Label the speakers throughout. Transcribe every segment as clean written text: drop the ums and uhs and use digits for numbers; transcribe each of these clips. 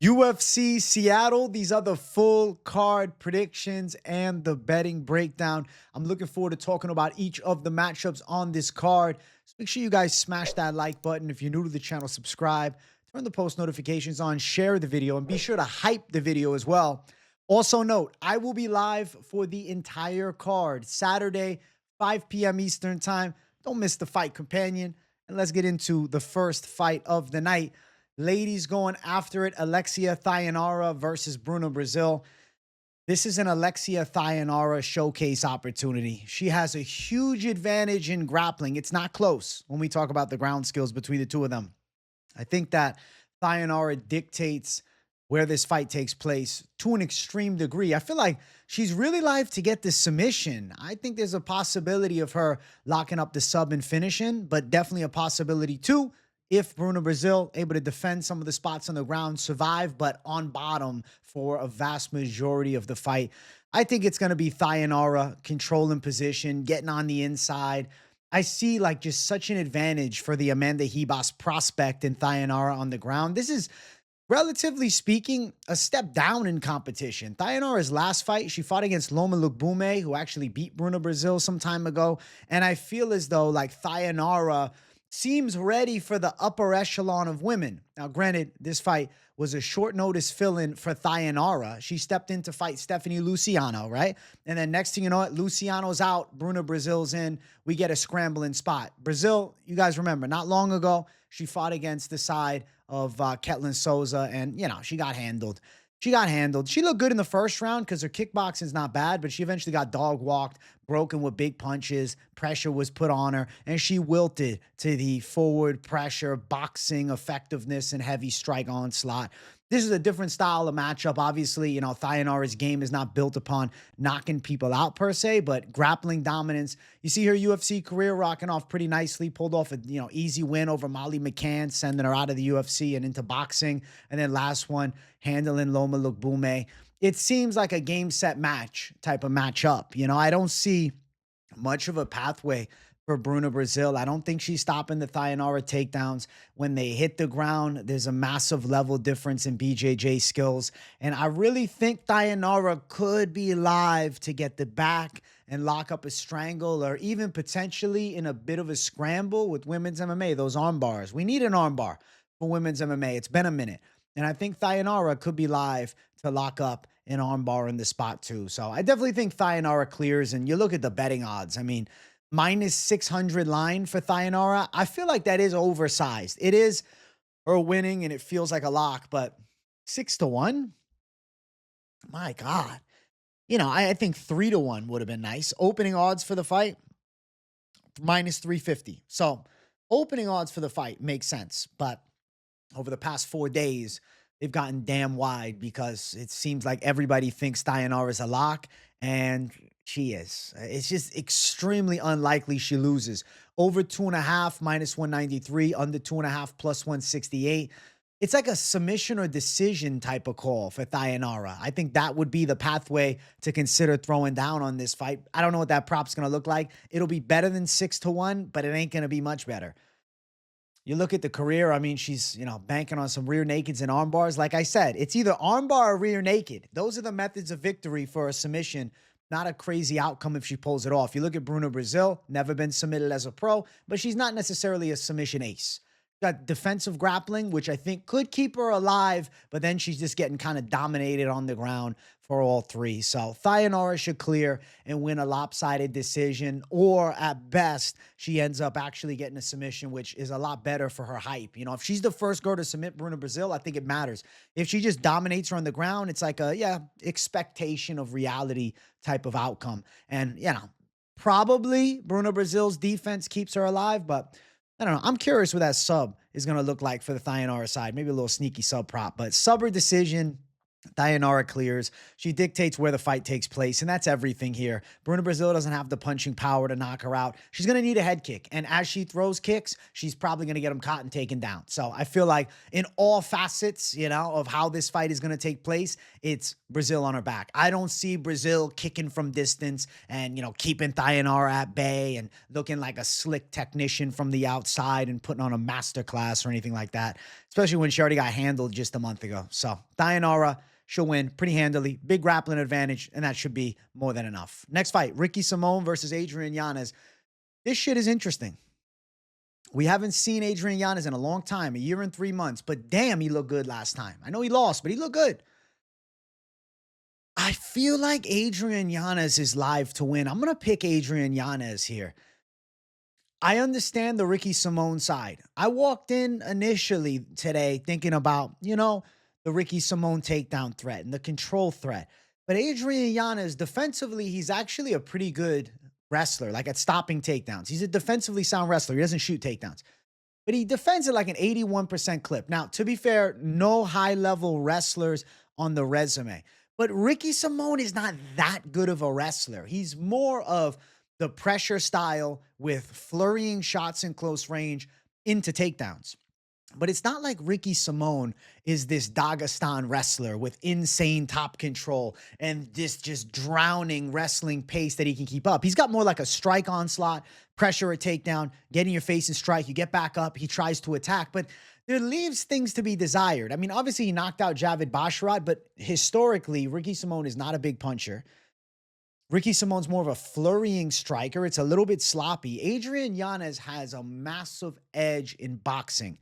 Speaker 1: UFC Seattle. These are the full card predictions and the betting breakdown. I'm looking forward to talking about each of the matchups on this card. So make sure you guys smash that like button. If you're new to the channel, subscribe, turn the post notifications on, share the video, and be sure to hype the video as well. Also note, I will be live for the entire card, Saturday, 5 p.m. Eastern time. Don't miss the fight companion. And let's get into the first fight of the night. Ladies going after it, Alexia Thainara versus Bruna Brasil. This is an Alexia Thainara showcase opportunity. She has a huge advantage in grappling. It's not close when we talk about the ground skills between the two of them. I think that Thainara dictates where this fight takes place to an extreme degree. I feel like she's really live to get this submission. I think there's a possibility of her locking up the sub and finishing, but definitely a possibility too if Bruna Brasil able to defend some of the spots on the ground, survive, but on bottom for a vast majority of the fight. I think it's going to be Thainara controlling position, getting on the inside. I see like just such an advantage for the Amanda Ribas prospect in Thainara on the ground. This is, relatively speaking, a step down in competition. Thainara's last fight, she fought against Loma Lukbume, who actually beat Bruna Brasil some time ago. And I feel as though like Thainara seems ready for the upper echelon of women. Now, granted, this fight was a short notice fill-in for Thainara. She stepped in to fight Stephanie Luciano, right? And then next thing you know it, Luciano's out, Bruna Brasil's in. We get a scrambling spot. Brasil, you guys remember, not long ago, she fought against the side of Ketlin Souza, and, you know, she got handled. She got handled. She looked good in the first round because her kickboxing is not bad, but she eventually got dog walked, broken with big punches. Pressure was put on her, and she wilted to the forward pressure, boxing effectiveness, and heavy strike onslaught. This is a different style of matchup. Obviously, you know, Thainara's game is not built upon knocking people out per se, but grappling dominance. You see her UFC career rocking off pretty nicely, pulled off a, you know, easy win over Molly McCann, sending her out of the UFC and into boxing. And then last one, handling Loma Lukbume. It seems like a game set match type of matchup. You know, I don't see much of a pathway for Bruna Brasil. I don't think she's stopping the Thainara takedowns. When they hit the ground, there's a massive level difference in BJJ skills. And I really think Thainara could be live to get the back and lock up a strangle, or even potentially in a bit of a scramble with women's MMA, those arm bars. We need an arm bar for women's MMA. It's been a minute. And I think Thainara could be live to lock up an arm bar in the spot too. So I definitely think Thainara clears. And you look at the betting odds. I mean, minus 600 line for Thainara. I feel like that is oversized. It is her winning and it feels like a lock, but 6-1? My God. You know, I think 3-1 would have been nice. Opening odds for the fight, minus 350. So opening odds for the fight makes sense. But over the past 4 days, they've gotten damn wide because it seems like everybody thinks Thainara is a lock, and she is. It's just extremely unlikely she loses. Over 2.5, minus 193. Under 2.5, plus 168. It's like a submission or decision type of call for Thainara. I think that would be the pathway to consider throwing down on this fight. I don't know what that prop's going to look like. It'll be better than 6-1, but it ain't going to be much better. You look at the career, I mean, she's, you know, banking on some rear nakeds and arm bars. Like I said, it's either arm bar or rear naked. Those are the methods of victory for a submission. Not a crazy outcome if she pulls it off. You look at Bruna Brasil, never been submitted as a pro, but she's not necessarily a submission ace. Got defensive grappling, which I think could keep her alive, but then she's just getting kind of dominated on the ground for all three. So Thainara should clear and win a lopsided decision, or at best, she ends up actually getting a submission, which is a lot better for her hype. You know, if she's the first girl to submit Bruna Brasil, I think it matters. If she just dominates her on the ground, it's like a, yeah, expectation of reality type of outcome. And, you know, probably Bruna Brasil's defense keeps her alive, but I don't know. I'm curious what that sub is going to look like for the Thainara side. Maybe a little sneaky sub prop, but sub or decision, Thainara clears. She dictates where the fight takes place, and that's everything here. Bruna Brazil doesn't have the punching power to knock her out. She's going to need a head kick, and as she throws kicks, she's probably going to get them caught and taken down. So I feel like in all facets, of how this fight is going to take place, it's Brazil on her back. I don't see Brazil kicking from distance and, keeping Thainara at bay and looking like a slick technician from the outside and putting on a masterclass or anything like that, especially when she already got handled just a month ago. So Thainara, she'll win pretty handily. Big grappling advantage, and that should be more than enough. Next fight, Ricky Simón versus Adrian Yanez. This shit is interesting. We haven't seen Adrian Yanez in a long time, a year and 3 months, but damn, he looked good last time. I know he lost, but he looked good. I feel like Adrian Yanez is live to win. I'm going to pick Adrian Yanez here. I understand the Ricky Simón side. I walked in initially today thinking about, the Ricky Simón takedown threat and the control threat. But Adrian Yanez, defensively, he's actually a pretty good wrestler, like at stopping takedowns. He's a defensively sound wrestler. He doesn't shoot takedowns. But he defends at like an 81% clip. Now, to be fair, no high-level wrestlers on the resume. But Ricky Simón is not that good of a wrestler. He's more of the pressure style with flurrying shots in close range into takedowns. But it's not like Ricky Simón is this Dagestan wrestler with insane top control and this just drowning wrestling pace that he can keep up. He's got more like a strike onslaught, pressure a takedown, get in your face and strike. You get back up, he tries to attack, but there leaves things to be desired. I mean, obviously he knocked out Javid Basharat, but historically, Ricky Simón is not a big puncher. Ricky Simón's more of a flurrying striker. It's a little bit sloppy. Adrian Yanez has a massive edge in boxing.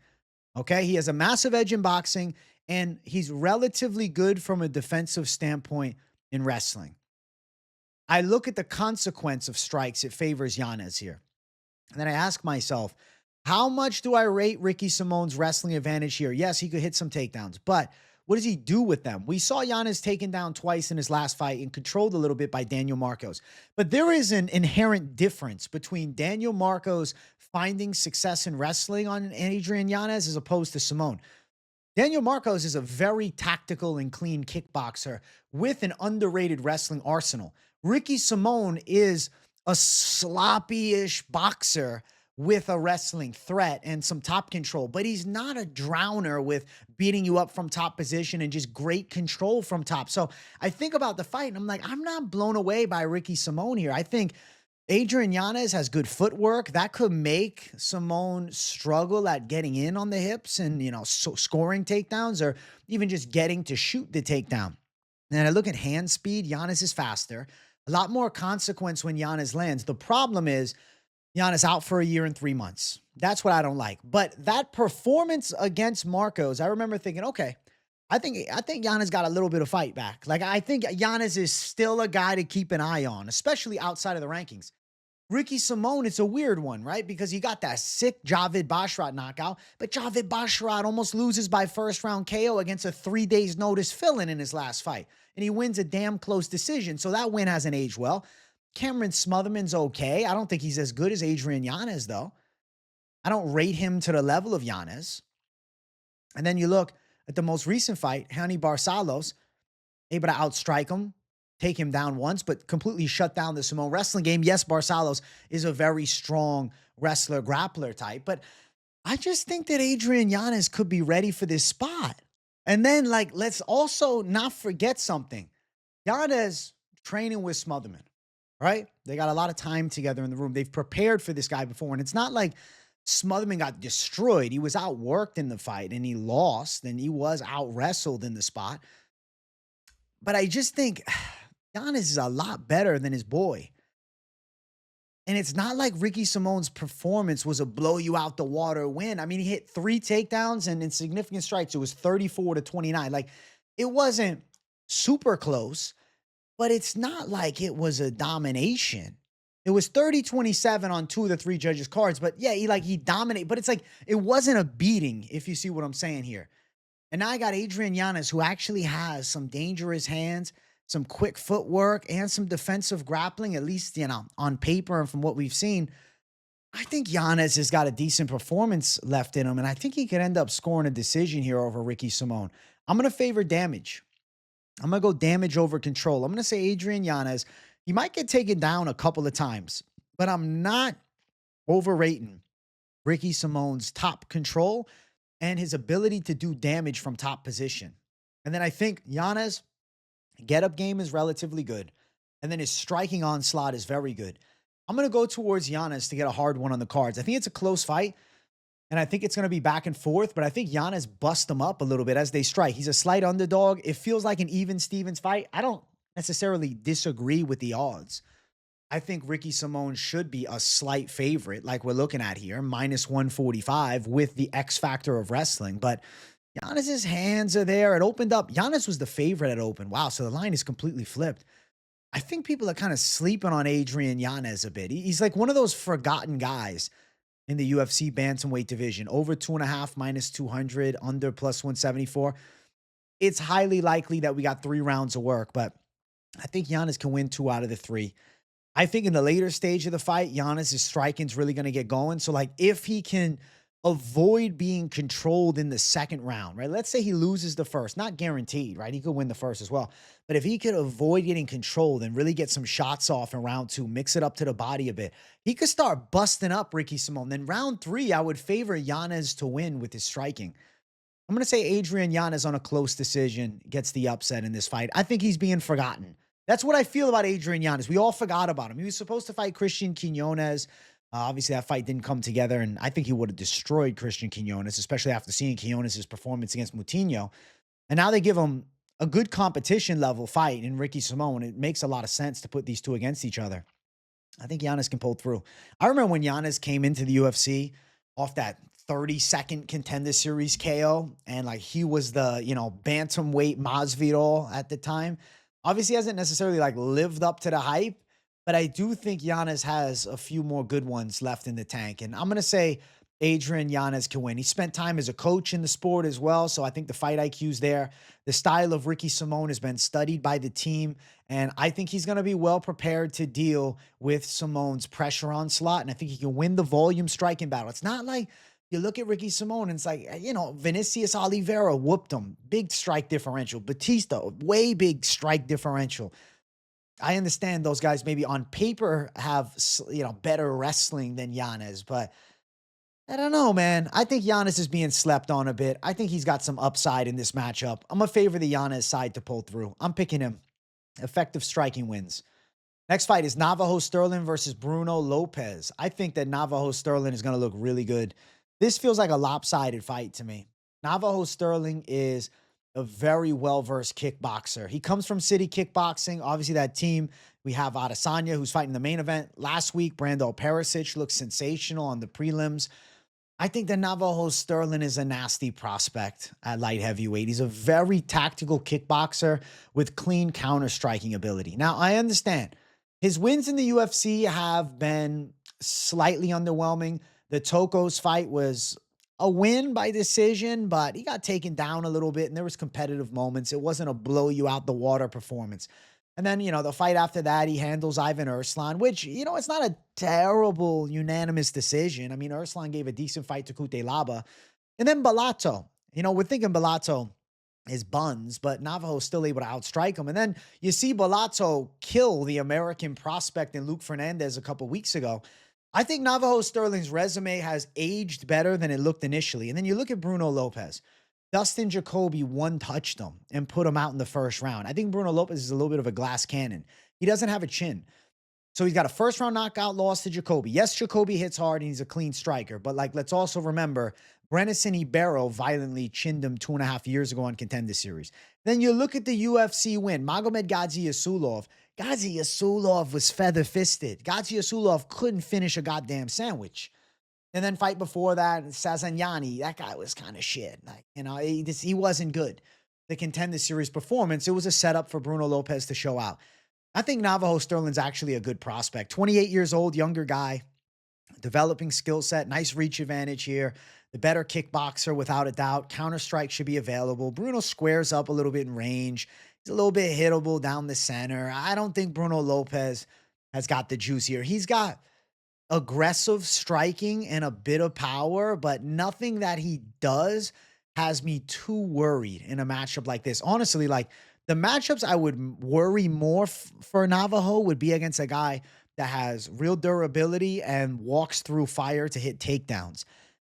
Speaker 1: Okay, he has a massive edge in boxing, and he's relatively good from a defensive standpoint in wrestling. I look at the consequence of strikes. It favors Yanez here. And then I ask myself, how much do I rate Ricky Simón's wrestling advantage here? Yes, he could hit some takedowns, but what does he do with them? We saw Yanez taken down twice in his last fight and controlled a little bit by Daniel Marcos. But there is an inherent difference between Daniel Marcos finding success in wrestling on Adrian Yanez as opposed to Simón. Daniel Marcos is a very tactical and clean kickboxer with an underrated wrestling arsenal. Ricky Simón is a sloppy-ish boxer with a wrestling threat and some top control, but he's not a drowner with beating you up from top position and just great control from top. So I think about the fight and I'm like, I'm not blown away by Ricky Simón here. I think Adrian Yanez has good footwork. That could make Simón struggle at getting in on the hips and, scoring takedowns or even just getting to shoot the takedown. And I look at hand speed. Yanez is faster. A lot more consequence when Yanez lands. The problem is Yanez out for a year and 3 months. That's what I don't like. But that performance against Marcos, I remember thinking, okay, I think Yanez got a little bit of fight back. Like, I think Yanez is still a guy to keep an eye on, especially outside of the rankings. Ricky Simón, it's a weird one, right? Because he got that sick Javid Basharat knockout, but Javid Basharat almost loses by first round KO against a 3 days notice fill-in in his last fight. And he wins a damn close decision. So that win hasn't aged well. Cameron Smotherman's okay. I don't think he's as good as Adrian Yanez, though. I don't rate him to the level of Yanez. And then you look at the most recent fight, Raoni Barcelos, able to outstrike him, take him down once, but completely shut down the Simón wrestling game. Yes, Barcelos is a very strong wrestler, grappler type, but I just think that Adrian Yanez could be ready for this spot. And then, let's also not forget something. Yanez training with Smotherman. Right? They got a lot of time together in the room. They've prepared for this guy before. And it's not like Smotherman got destroyed. He was outworked in the fight and he lost and he was out wrestled in the spot. But I just think Yanez is a lot better than his boy. And it's not like Ricky Simón's performance was a blow you out the water win. I mean, he hit 3 takedowns and in significant strikes, it was 34-29. Like, it wasn't super close. But it's not like it was a domination. It was 30-27 on 2 of the 3 judges' cards. But yeah, he dominated. But it's like, it wasn't a beating, if you see what I'm saying here. And now I got Adrian Yanez, who actually has some dangerous hands, some quick footwork, and some defensive grappling, at least, on paper and from what we've seen. I think Yanez has got a decent performance left in him. And I think he could end up scoring a decision here over Ricky Simón. I'm going to favor damage. I'm going to go damage over control. I'm going to say Adrian Yanez. He might get taken down a couple of times, but I'm not overrating Ricky Simon's top control and his ability to do damage from top position. And then I think Yanez, get-up game is relatively good. And then his striking onslaught is very good. I'm going to go towards Yanez to get a hard one on the cards. I think it's a close fight. And I think it's going to be back and forth, but I think Yanez busts him up a little bit as they strike. He's a slight underdog. It feels like an even Stevens fight. I don't necessarily disagree with the odds. I think Ricky Simón should be a slight favorite, like we're looking at here, minus 145 with the X factor of wrestling. But Yanez's hands are there. It opened up. Yanez was the favorite at open. Wow, so the line is completely flipped. I think people are kind of sleeping on Adrian Yanez a bit. He's like one of those forgotten guys in the UFC bantamweight division. Over 2.5, minus 200, under plus 174. It's highly likely that we got 3 rounds of work, but I think Yanez can win 2 out of the 3. I think in the later stage of the fight, Yanez's striking is really going to get going. So, like, if he can avoid being controlled in the second round, right? Let's say he loses the first, not guaranteed, right? He could win the first as well. But if he could avoid getting controlled and really get some shots off in round 2, mix it up to the body a bit, he could start busting up Ricky Simón. Then round 3, I would favor Yanez to win with his striking. I'm going to say Adrian Yanez on a close decision gets the upset in this fight. I think he's being forgotten. That's what I feel about Adrian Yanez. We all forgot about him. He was supposed to fight Christian Quinones. Obviously, that fight didn't come together, and I think he would have destroyed Christian Quinones, especially after seeing Quinones' performance against Moutinho. And now they give him a good competition level fight in Ricky Simón. It makes a lot of sense to put these two against each other. I think Yanez can pull through. I remember when Yanez came into the UFC off that 30-second Contender Series KO, and like he was the, bantamweight Masvidal at the time. Obviously, he hasn't necessarily like lived up to the hype, but I do think Yanez has a few more good ones left in the tank. And I'm going to say Adrian Yanez can win. He spent time as a coach in the sport as well, so I think the fight IQ's there. The style of Ricky Simón has been studied by the team, and I think he's going to be well prepared to deal with Simon's pressure onslaught, and I think he can win the volume striking battle. It's not like you look at Ricky Simón and it's like, Vinicius Oliveira whooped him. Big strike differential. Batista, way big strike differential. I understand those guys maybe on paper have, better wrestling than Yanez, but I don't know, man. I think Yanez is being slept on a bit. I think he's got some upside in this matchup. I'm going to favor the Yanez side to pull through. I'm picking him. Effective striking wins. Next fight is Navajo Sterling versus Bruno Lopes. I think that Navajo Sterling is going to look really good. This feels like a lopsided fight to me. Navajo Sterling is a very well-versed kickboxer. He comes from City Kickboxing. Obviously, that team, we have Adesanya, who's fighting the main event. Last week, Brando Perisic looked sensational on the prelims. I think that Navajo Sterling is a nasty prospect at light heavyweight. He's a very tactical kickboxer with clean counter-striking ability. Now, I understand his wins in the UFC have been slightly underwhelming. The Tokos fight was a win by decision, but he got taken down a little bit, and there was competitive moments. It wasn't a blow-you-out-the-water performance. And then, the fight after that, he handles Ivan Erslan, which, it's not a terrible unanimous decision. I mean, Erslan gave a decent fight to Cutelaba. And then Bellato. We're thinking Bellato is buns, but Navajo's still able to outstrike him. And then you see Bellato kill the American prospect in Luke Fernandes a couple weeks ago. I think Navajo Sterling's resume has aged better than it looked initially. And then you look at Bruno Lopes. Dustin Jacoby one-touched him and put him out in the first round. I think Bruno Lopes is a little bit of a glass cannon. He doesn't have a chin. So he's got a first-round knockout loss to Jacoby. Yes, Jacoby hits hard and he's a clean striker. But let's also remember, Brenison Ibero violently chinned him 2.5 years ago on Contender Series. Then you look at the UFC win. Magomed Gadzhiesulov. Gadzhiesulov was feather-fisted. Gadzhiesulov couldn't finish a goddamn sandwich. And then fight before that, Sazanyani, that guy was kind of shit. He wasn't good. The Contender Series performance, it was a setup for Bruno Lopes to show out. I think Navajo Sterling's actually a good prospect. 28 years old, younger guy, developing skill set, nice reach advantage here. The better kickboxer without a doubt. Counter-strike should be available. Bruno squares up a little bit in range. He's a little bit hittable down the center. I don't think Bruno Lopes has got the juice here. He's got aggressive striking and a bit of power, but nothing that he does has me too worried in a matchup like this. Honestly, The matchups I would worry more for Navajo would be against a guy that has real durability and walks through fire to hit takedowns.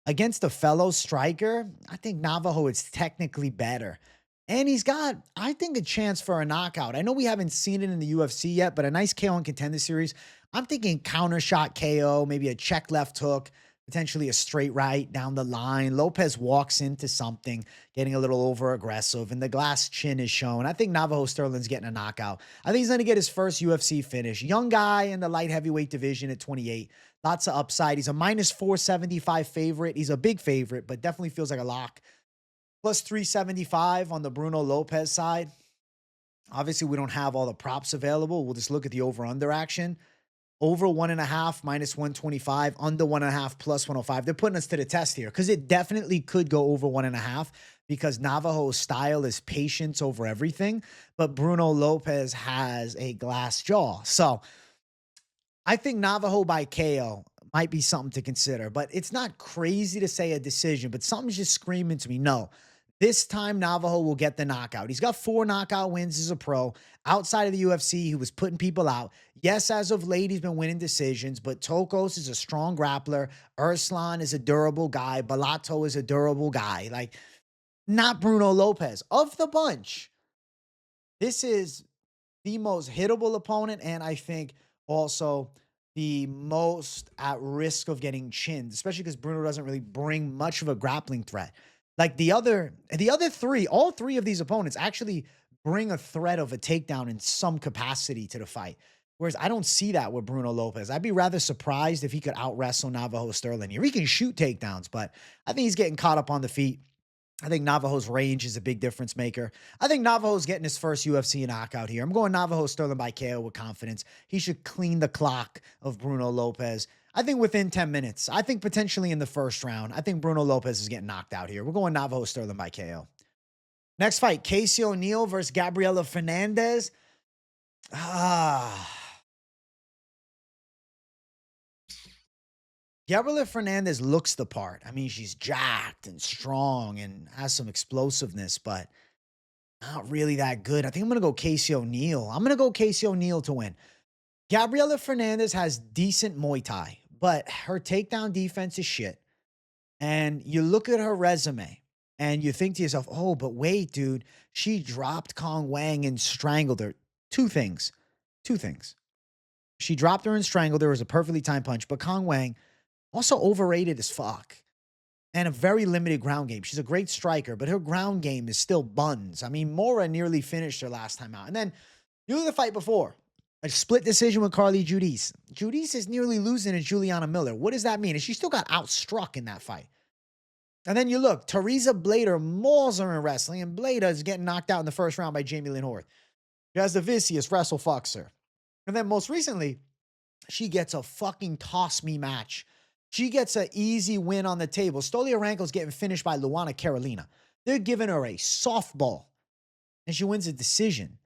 Speaker 1: Against a fellow striker, I think Navajo is technically better. And he's got, I think, a chance for a knockout. I know we haven't seen it in the UFC yet, but a nice KO in Contender Series. I'm thinking counter shot KO, maybe a check left hook, potentially a straight right down the line. Lopes walks into something, getting a little over aggressive, and the glass chin is shown. I think Navajo Sterling's getting a knockout. I think he's going to get his first UFC finish. Young guy in the light heavyweight division at 28. Lots of upside. He's a minus 475 favorite. He's a big favorite, but definitely feels like a lock. Plus 375 on the Bruno Lopes side. Obviously, we don't have all the props available. We'll just look at the over-under action. Over 1.5 minus 125, under 1.5 plus 105. They're putting us to the test here because it definitely could go over 1.5 because Navajo's style is patience over everything. But Bruno Lopes has a glass jaw. So I think Navajo by KO might be something to consider. But it's not crazy to say a decision, but something's just screaming to me. No. This time, Navajo will get the knockout. He's got 4 knockout wins as a pro. Outside of the UFC, he was putting people out. Yes, as of late, he's been winning decisions, but Tokos is a strong grappler. Urslan is a durable guy. Balato is a durable guy. Like, not Bruno Lopes. Of the bunch, this is the most hittable opponent, and I think also the most at risk of getting chinned, especially because Bruno doesn't really bring much of a grappling threat. Like the other three, all 3 of these opponents actually bring a threat of a takedown in some capacity to the fight. Whereas I don't see that with Bruno Lopes. I'd be rather surprised if he could out-wrestle Navajo Sterling here. He can shoot takedowns, but I think he's getting caught up on the feet. I think Navajo's range is a big difference maker. I think Navajo's getting his first UFC knockout here. I'm going Navajo Sterling by KO with confidence. He should clean the clock of Bruno Lopes. I think within 10 minutes. I think potentially in the first round. I think Bruno Lopes is getting knocked out here. We're going Navajo Sterling by KO. Next fight, Casey O'Neill versus Gabriela Fernandes. Gabriela Fernandes looks the part. I mean, she's jacked and strong and has some explosiveness, but not really that good. I think I'm going to go Casey O'Neill. I'm going to go Casey O'Neill to win. Gabriela Fernandes has decent Muay Thai, but her takedown defense is shit. And you look at her resume and you think to yourself, oh, but wait, dude, she dropped Kong Wang and strangled her. Two things. She dropped her and strangled her. It was a perfectly timed punch, but Kong Wang also overrated as fuck and a very limited ground game. She's a great striker, but her ground game is still buns. I mean, Mora nearly finished her last time out. And then you look at the fight before. A split decision with Carly Judice. Judice is nearly losing to Juliana Miller. What does that mean? And she still got outstruck in that fight. And then you look, Teresa Blader mauls her in wrestling, and Blader is getting knocked out in the first round by Jamie Lynn Horth. Jasdavicius wrestle fucks her. And then most recently, she gets a fucking toss-me match. She gets an easy win on the table. Stoliarenko's getting finished by Luana Carolina. They're giving her a softball, and she wins a decision.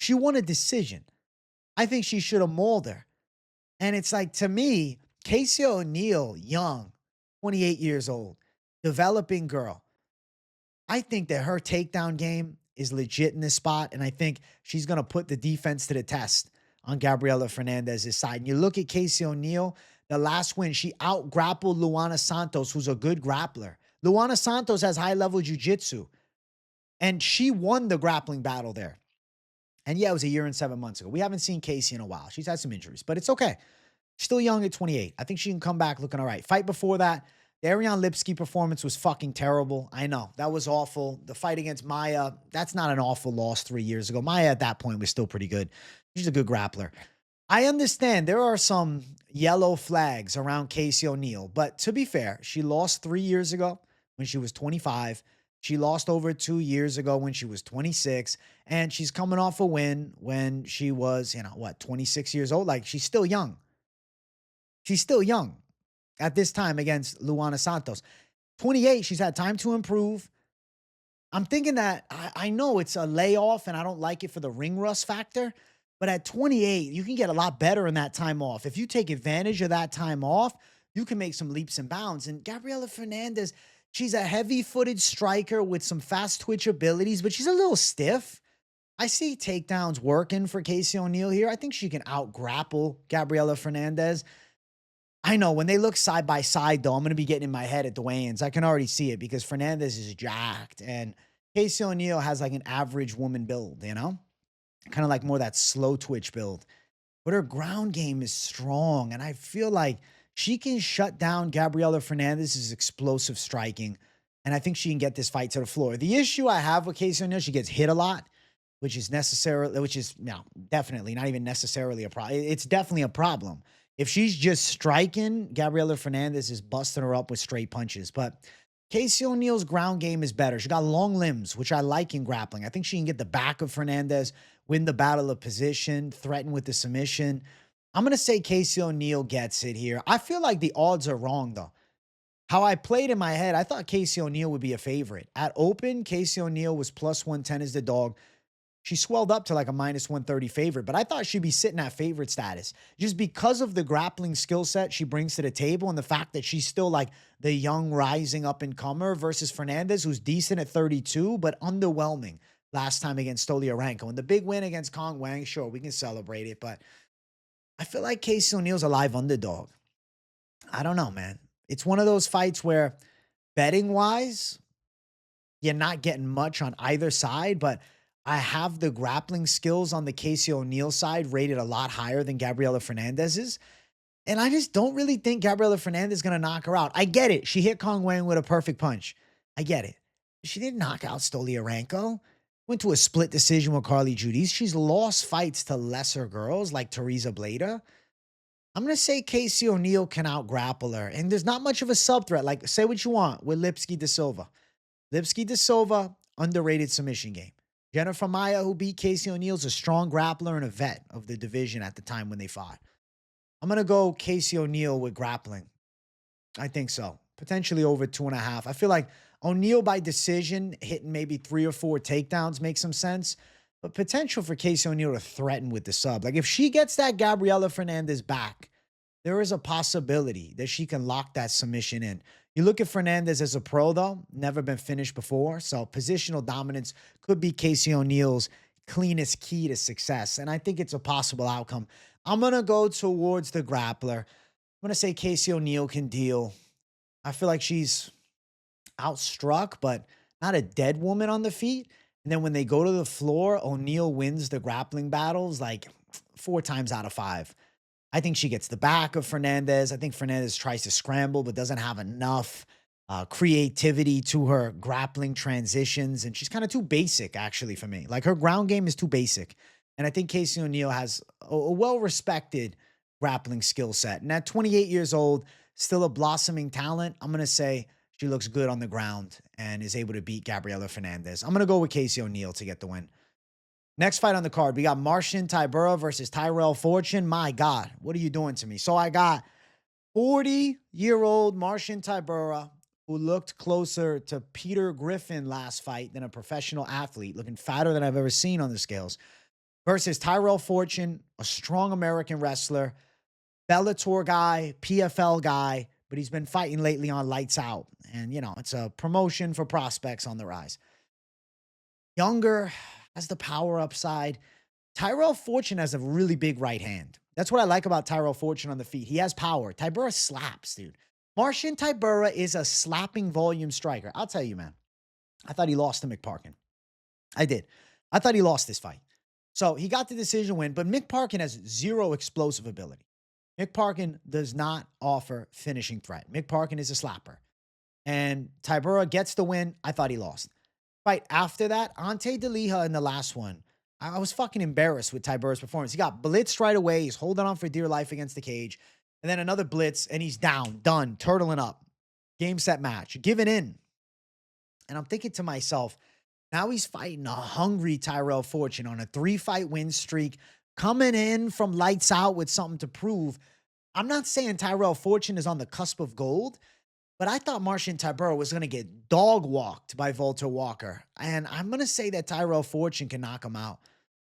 Speaker 1: She won a decision. I think she should have mauled her. And it's like, to me, Casey O'Neill, young, 28 years old, developing girl. I think that her takedown game is legit in this spot, and I think she's going to put the defense to the test on Gabriela Fernandez's side. And you look at Casey O'Neill, the last win, she out-grappled Luana Santos, who's a good grappler. Luana Santos has high-level jiu-jitsu, and she won the grappling battle there. And yeah, it was a year and 7 months ago. We haven't seen Casey in a while. She's had some injuries, but it's okay. She's still young at 28. I think she can come back looking all right. Fight before that, the Ariane Lipsky performance was fucking terrible. I know. That was awful. The fight against Maya, that's not an awful loss 3 years ago. Maya at that point was still pretty good. She's a good grappler. I understand there are some yellow flags around Casey O'Neill, but to be fair, she lost 3 years ago when she was 25. She lost over 2 years ago when she was 26, and she's coming off a win when she was, 26 years old. Like, she's still young. She's still young at this time against Luana Santos. 28, she's had time to improve. I'm thinking that I know it's a layoff, and I don't like it for the ring rust factor, but at 28, you can get a lot better in that time off. If you take advantage of that time off, you can make some leaps and bounds. And Gabriela Fernandez, She's a heavy-footed striker with some fast twitch abilities, but she's a little stiff. I see takedowns working for Casey O'Neill here. I think she can out-grapple Gabriela Fernandes. I know when they look side by side, though, I'm going to be getting in my head at the weigh-ins. I can already see it because Fernandes is jacked and Casey O'Neill has like an average woman build, you know? Kind of like more that slow twitch build. But her ground game is strong, and I feel like she can shut down Gabriela Fernandez's explosive striking, and I think she can get this fight to the floor. The issue I have with Casey O'Neill, she gets hit a lot, which is no, definitely not even necessarily a problem. It's definitely a problem. If she's just striking, Gabriela Fernandez is busting her up with straight punches. But Casey O'Neill's ground game is better. She got long limbs, which I like in grappling. I think she can get the back of Fernandez, win the battle of position, threaten with the submission. I'm going to say Casey O'Neill gets it here. I feel like the odds are wrong, though. How I played in my head, I thought Casey O'Neill would be a favorite. At open, Casey O'Neill was plus 110 as the dog. She swelled up to like a minus 130 favorite, but I thought she'd be sitting at favorite status just because of the grappling skill set she brings to the table and the fact that she's still like the young rising up and comer versus Fernandez, who's decent at 32, but underwhelming last time against Stoliarenko. And the big win against Kong Wang, sure, we can celebrate it, but I feel like Casey O'Neill's a live underdog. I don't know, man. It's one of those fights where betting-wise, you're not getting much on either side, but I have the grappling skills on the Casey O'Neill side rated a lot higher than Gabriela Fernandez's. And I just don't really think Gabriela Fernandez is going to knock her out. I get it. She hit Kong Wang with a perfect punch. I get it. She didn't knock out Stoliarenko. Went to a split decision with Carly Judice. She's lost fights to lesser girls like Teresa Bleda. I'm going to say Casey O'Neill can out-grapple her. And there's not much of a sub-threat. Like, say what you want with Lipski da Silva. Lipski da Silva, underrated submission game. Jennifer Maia, who beat Casey O'Neill, is a strong grappler and a vet of the division at the time when they fought. I'm going to go Casey O'Neill with grappling. I think so. Potentially over 2.5. I feel like O'Neill by decision, hitting maybe 3 or 4 takedowns makes some sense. But potential for Casey O'Neill to threaten with the sub. Like if she gets that Gabriela Fernandez back, there is a possibility that she can lock that submission in. You look at Fernandez as a pro, though, never been finished before. So positional dominance could be Casey O'Neill's cleanest key to success. And I think it's a possible outcome. I'm going to go towards the grappler. I'm going to say Casey O'Neill can deal. I feel like she's outstruck, but not a dead woman on the feet. And then when they go to the floor, O'Neill wins the grappling battles like 4 times out of 5. I think she gets the back of Fernandez. I think Fernandez tries to scramble, but doesn't have enough creativity to her grappling transitions. And she's kind of too basic, actually, for me. Like her ground game is too basic. And I think Casey O'Neill has a well-respected grappling skill set. And at 28 years old, still a blossoming talent, I'm going to say she looks good on the ground and is able to beat Gabriela Fernandez. I'm going to go with Casey O'Neill to get the win. Next fight on the card, we got Marcin Tybura versus Tyrell Fortune. My God, what are you doing to me? So I got 40-year-old Marcin Tybura, who looked closer to Peter Griffin last fight than a professional athlete, looking fatter than I've ever seen on the scales, versus Tyrell Fortune, a strong American wrestler, Bellator guy, PFL guy, but he's been fighting lately on Lights Out. And, you know, it's a promotion for prospects on the rise. Younger, has the power upside. Tyrell Fortune has a really big right hand. That's what I like about Tyrell Fortune on the feet. He has power. Tybura slaps, dude. Marcin Tybura is a slapping volume striker. I'll tell you, man. I thought he lost to McParkin. I did. I thought he lost this fight. So he got the decision win, but McParkin has zero explosive ability. McParkin does not offer finishing threat. McParkin is a slapper. And Tybura gets the win. I thought he lost. Fight after that, Ante DeLiha in the last one. I was fucking embarrassed with Tybura's performance. He got blitzed right away. He's holding on for dear life against the cage. And then another blitz, and he's down, done, turtling up. Game, set, match. Giving in. And I'm thinking to myself, now he's fighting a hungry Tyrell Fortune on a 3-fight win streak, coming in from Lights Out with something to prove. I'm not saying Tyrell Fortune is on the cusp of gold, but I thought Marcin Tybura was going to get dog-walked by Walter Walker. And I'm going to say that Tyrell Fortune can knock him out.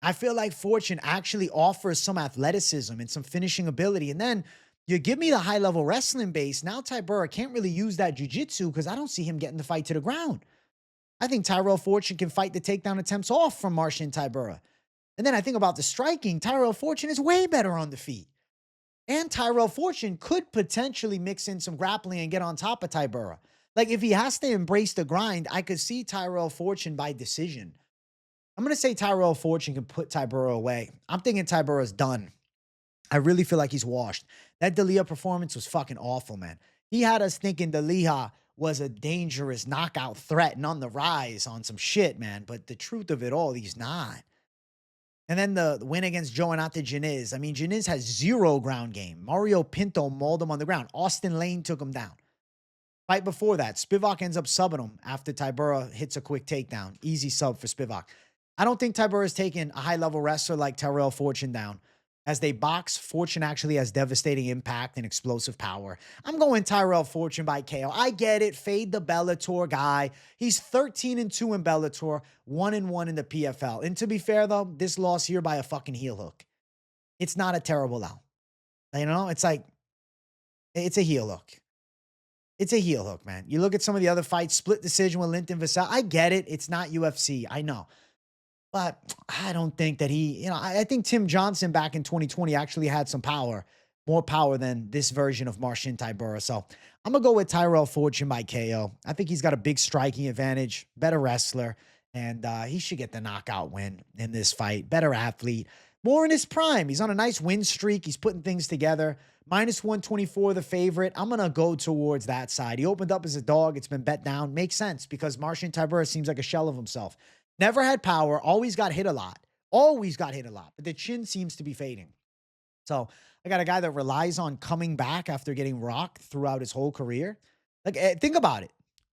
Speaker 1: I feel like Fortune actually offers some athleticism and some finishing ability. And then You give me the high-level wrestling base. Now Tybura can't really use that jiu-jitsu because I don't see him getting the fight to the ground. I think Tyrell Fortune can fight the takedown attempts off from Marcin Tybura. And then I think about the striking. Tyrell Fortune is way better on the feet. And Tyrell Fortune could potentially mix in some grappling and get on top of Tybura. Like, if he has to embrace the grind, I could see Tyrell Fortune by decision. I'm going to say Tyrell Fortune can put Tybura away. I'm thinking Tybura's done. I really feel like he's washed. That D'Elia performance was fucking awful, man. He had us thinking D'Elia was a dangerous knockout threat and on the rise on some shit, man. But the truth of it all, he's not. And then the win against Joanate Yanez. I mean, Yanez has zero ground game. Mario Pinto mauled him on the ground. Austin Lane took him down. Fight before that, Spivak ends up subbing him after Tybura hits a quick takedown. Easy sub for Spivak. I don't think Tybura has taken a high-level wrestler like Tyrell Fortune down. As they box, Fortune actually has devastating impact and explosive power. I'm going Tyrell Fortune by KO. I get it. Fade the Bellator guy. He's 13-2 in Bellator, 1-1 in the PFL. And to be fair, though, this loss here by a fucking heel hook. It's not a terrible L. You know, it's like, it's a heel hook. It's a heel hook, man. You look at some of the other fights, split decision with Linton Vassell. I get it. It's not UFC. I know. But I don't think that he, you know, I think Tim Johnson back in 2020 actually had some power, more power than this version of Marcin Tybura. So I'm going to go with Tyrell Fortune by KO. I think he's got a big striking advantage, better wrestler, and he should get the knockout win in this fight. Better athlete, more in his prime. He's on a nice win streak. He's putting things together. Minus 124, the favorite. I'm going to go towards that side. He opened up as a dog. It's been bet down. Makes sense because Marcin Tybura seems like a shell of himself. Never had power, always got hit a lot. Always got hit a lot, but the chin seems to be fading. So I got a guy that relies on coming back after getting rocked throughout his whole career. Like, think about it.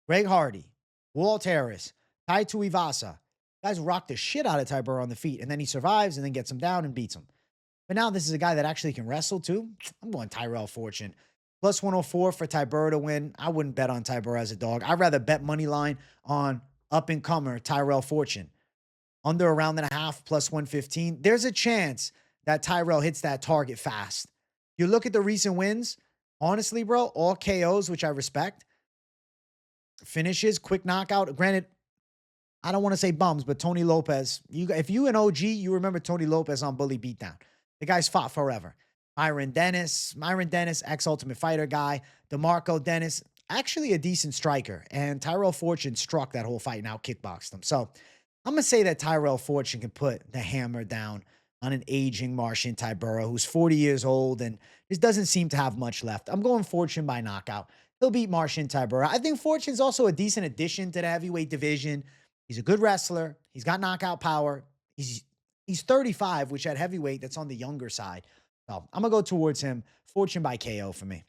Speaker 1: Greg Hardy, Walt Harris, Tai Tuivasa. Guys rocked the shit out of Tybura on the feet, and then he survives and then gets him down and beats him. But now this is a guy that actually can wrestle too. I'm going Tyrell Fortune. Plus 104 for Tybura to win. I wouldn't bet on Tybura as a dog. I'd rather bet money line on up-and-comer Tyrell Fortune. Under a round and a half, plus 115. There's a chance that Tyrell hits that target fast. You look at the recent wins, honestly, bro, all KOs, which I respect. Finishes, quick knockout. Granted, I don't want to say bums, but Tony Lopes. If you an OG, you remember Tony Lopes on Bully Beatdown. The guy's fought forever. Myron Dennis, ex-Ultimate Fighter guy. DeMarco Dennis, actually a decent striker. And Tyrell Fortune struck that whole fight and out kickboxed him. So I'm going to say that Tyrell Fortune can put the hammer down on an aging Marcin Tybura who's 40 years old and just doesn't seem to have much left. I'm going Fortune by knockout. He'll beat Marcin Tybura. I think Fortune's also a decent addition to the heavyweight division. He's a good wrestler. He's got knockout power. He's 35, which at heavyweight, that's on the younger side. So I'm going to go towards him. Fortune by KO for me.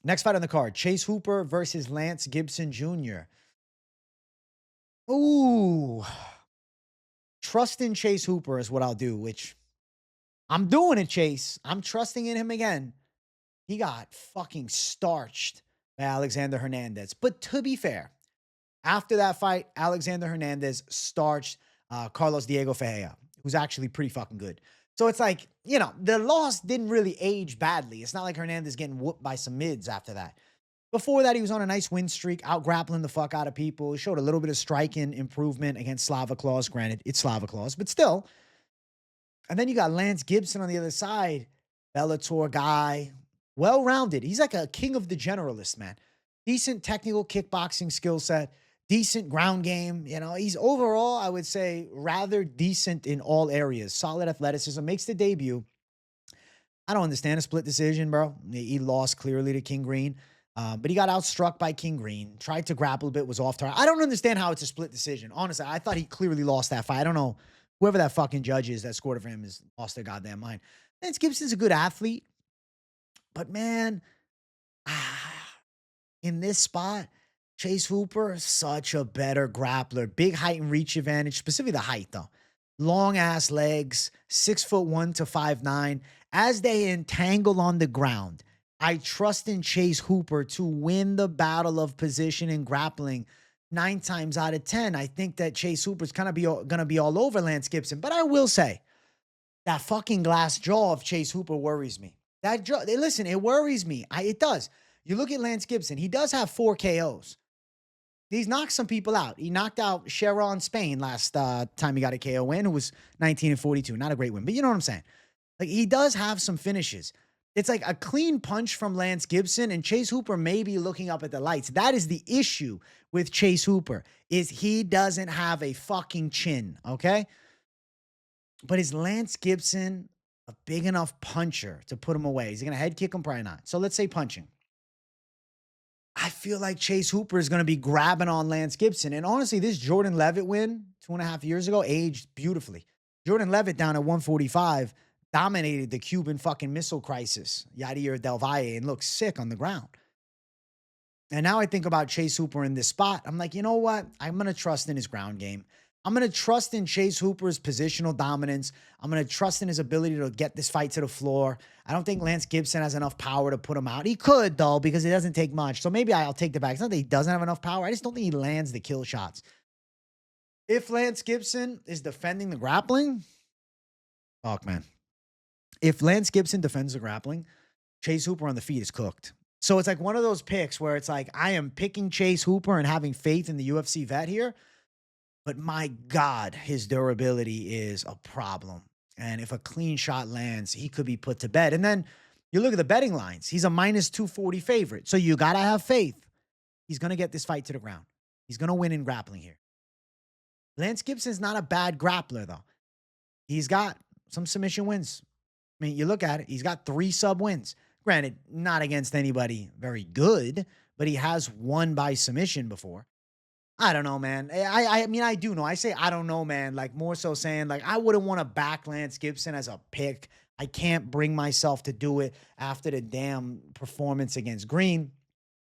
Speaker 1: Next fight on the card, Chase Hooper versus Lance Gibson Jr. Ooh. Trust in Chase Hooper is what I'll do, which I'm doing it, Chase. I'm trusting in him again. He got fucking starched by Alexander Hernandez. But to be fair, after that fight, Alexander Hernandez starched Carlos Diego Ferreira, who's actually pretty fucking good. So it's like, you know, the loss didn't really age badly. It's not like Hernandez getting whooped by some mids after that. Before that, he was on a nice win streak, out grappling the fuck out of people. He showed a little bit of striking improvement against Slava Claus. Granted, it's Slava Claus, but still. And then you got Lance Gibson on the other side. Bellator guy. Well-rounded. He's like a king of the generalists, man. Decent technical kickboxing skill set. Decent ground game. You know, he's overall, I would say, rather decent in all areas. Solid athleticism. Makes the debut. I don't understand a split decision, bro. He lost clearly to King Green. But he got outstruck by King Green. Tried to grapple a bit, was off target. I don't understand how it's a split decision. Honestly, I thought he clearly lost that fight. I don't know. Whoever that fucking judge is that scored it for him has lost their goddamn mind. Lance Gibson's a good athlete. But, man, in this spot, Chase Hooper, such a better grappler. Big height and reach advantage, specifically the height, though. Long-ass legs, 6'1" to 5'9". As they entangle on the ground, I trust in Chase Hooper to win the battle of position and grappling 9 times out of 10. I think that Chase Hooper's kind of going to be all over Lance Gibson. But I will say, that fucking glass jaw of Chase Hooper worries me. Listen, it worries me. It does. You look at Lance Gibson, he does have 4 KOs. He's knocked some people out. He knocked out Sharon Spain last time he got a KO win, who was 19-42. Not a great win, but you know what I'm saying? Like, he does have some finishes. It's like a clean punch from Lance Gibson, and Chase Hooper may be looking up at the lights. That is the issue with Chase Hooper, is he doesn't have a fucking chin, okay? But is Lance Gibson a big enough puncher to put him away? Is he going to head kick him? Probably not. So let's say punching. I feel like Chase Hooper is going to be grabbing on Lance Gibson. And honestly, this Jordan Levitt win 2.5 years ago aged beautifully. Jordan Levitt down at 145 dominated the Cuban fucking Missile Crisis, Yadier Del Valle, and looked sick on the ground. And now I think about Chase Hooper in this spot. I'm like, you know what? I'm going to trust in his ground game. I'm going to trust in Chase Hooper's positional dominance. I'm going to trust in his ability to get this fight to the floor. I don't think Lance Gibson has enough power to put him out. He could, though, because it doesn't take much. So maybe I'll take the back. It's not that he doesn't have enough power. I just don't think he lands the kill shots. If Lance Gibson is defending the grappling, fuck, man. If Lance Gibson defends the grappling, Chase Hooper on the feet is cooked. So it's like one of those picks where it's like, I am picking Chase Hooper and having faith in the UFC vet here. But my God, his durability is a problem. And if a clean shot lands, he could be put to bed. And then you look at the betting lines. He's a -240 favorite. So you got to have faith. He's going to get this fight to the ground. He's going to win in grappling here. Lance Gibson's not a bad grappler, though. He's got some submission wins. I mean, you look at it. He's got 3 sub wins. Granted, not against anybody very good, but he has won by submission before. I don't know, man. I mean, I do know. I say I don't know, man. Like, more so saying, like, I wouldn't want to back Lance Gibson as a pick. I can't bring myself to do it after the damn performance against Green.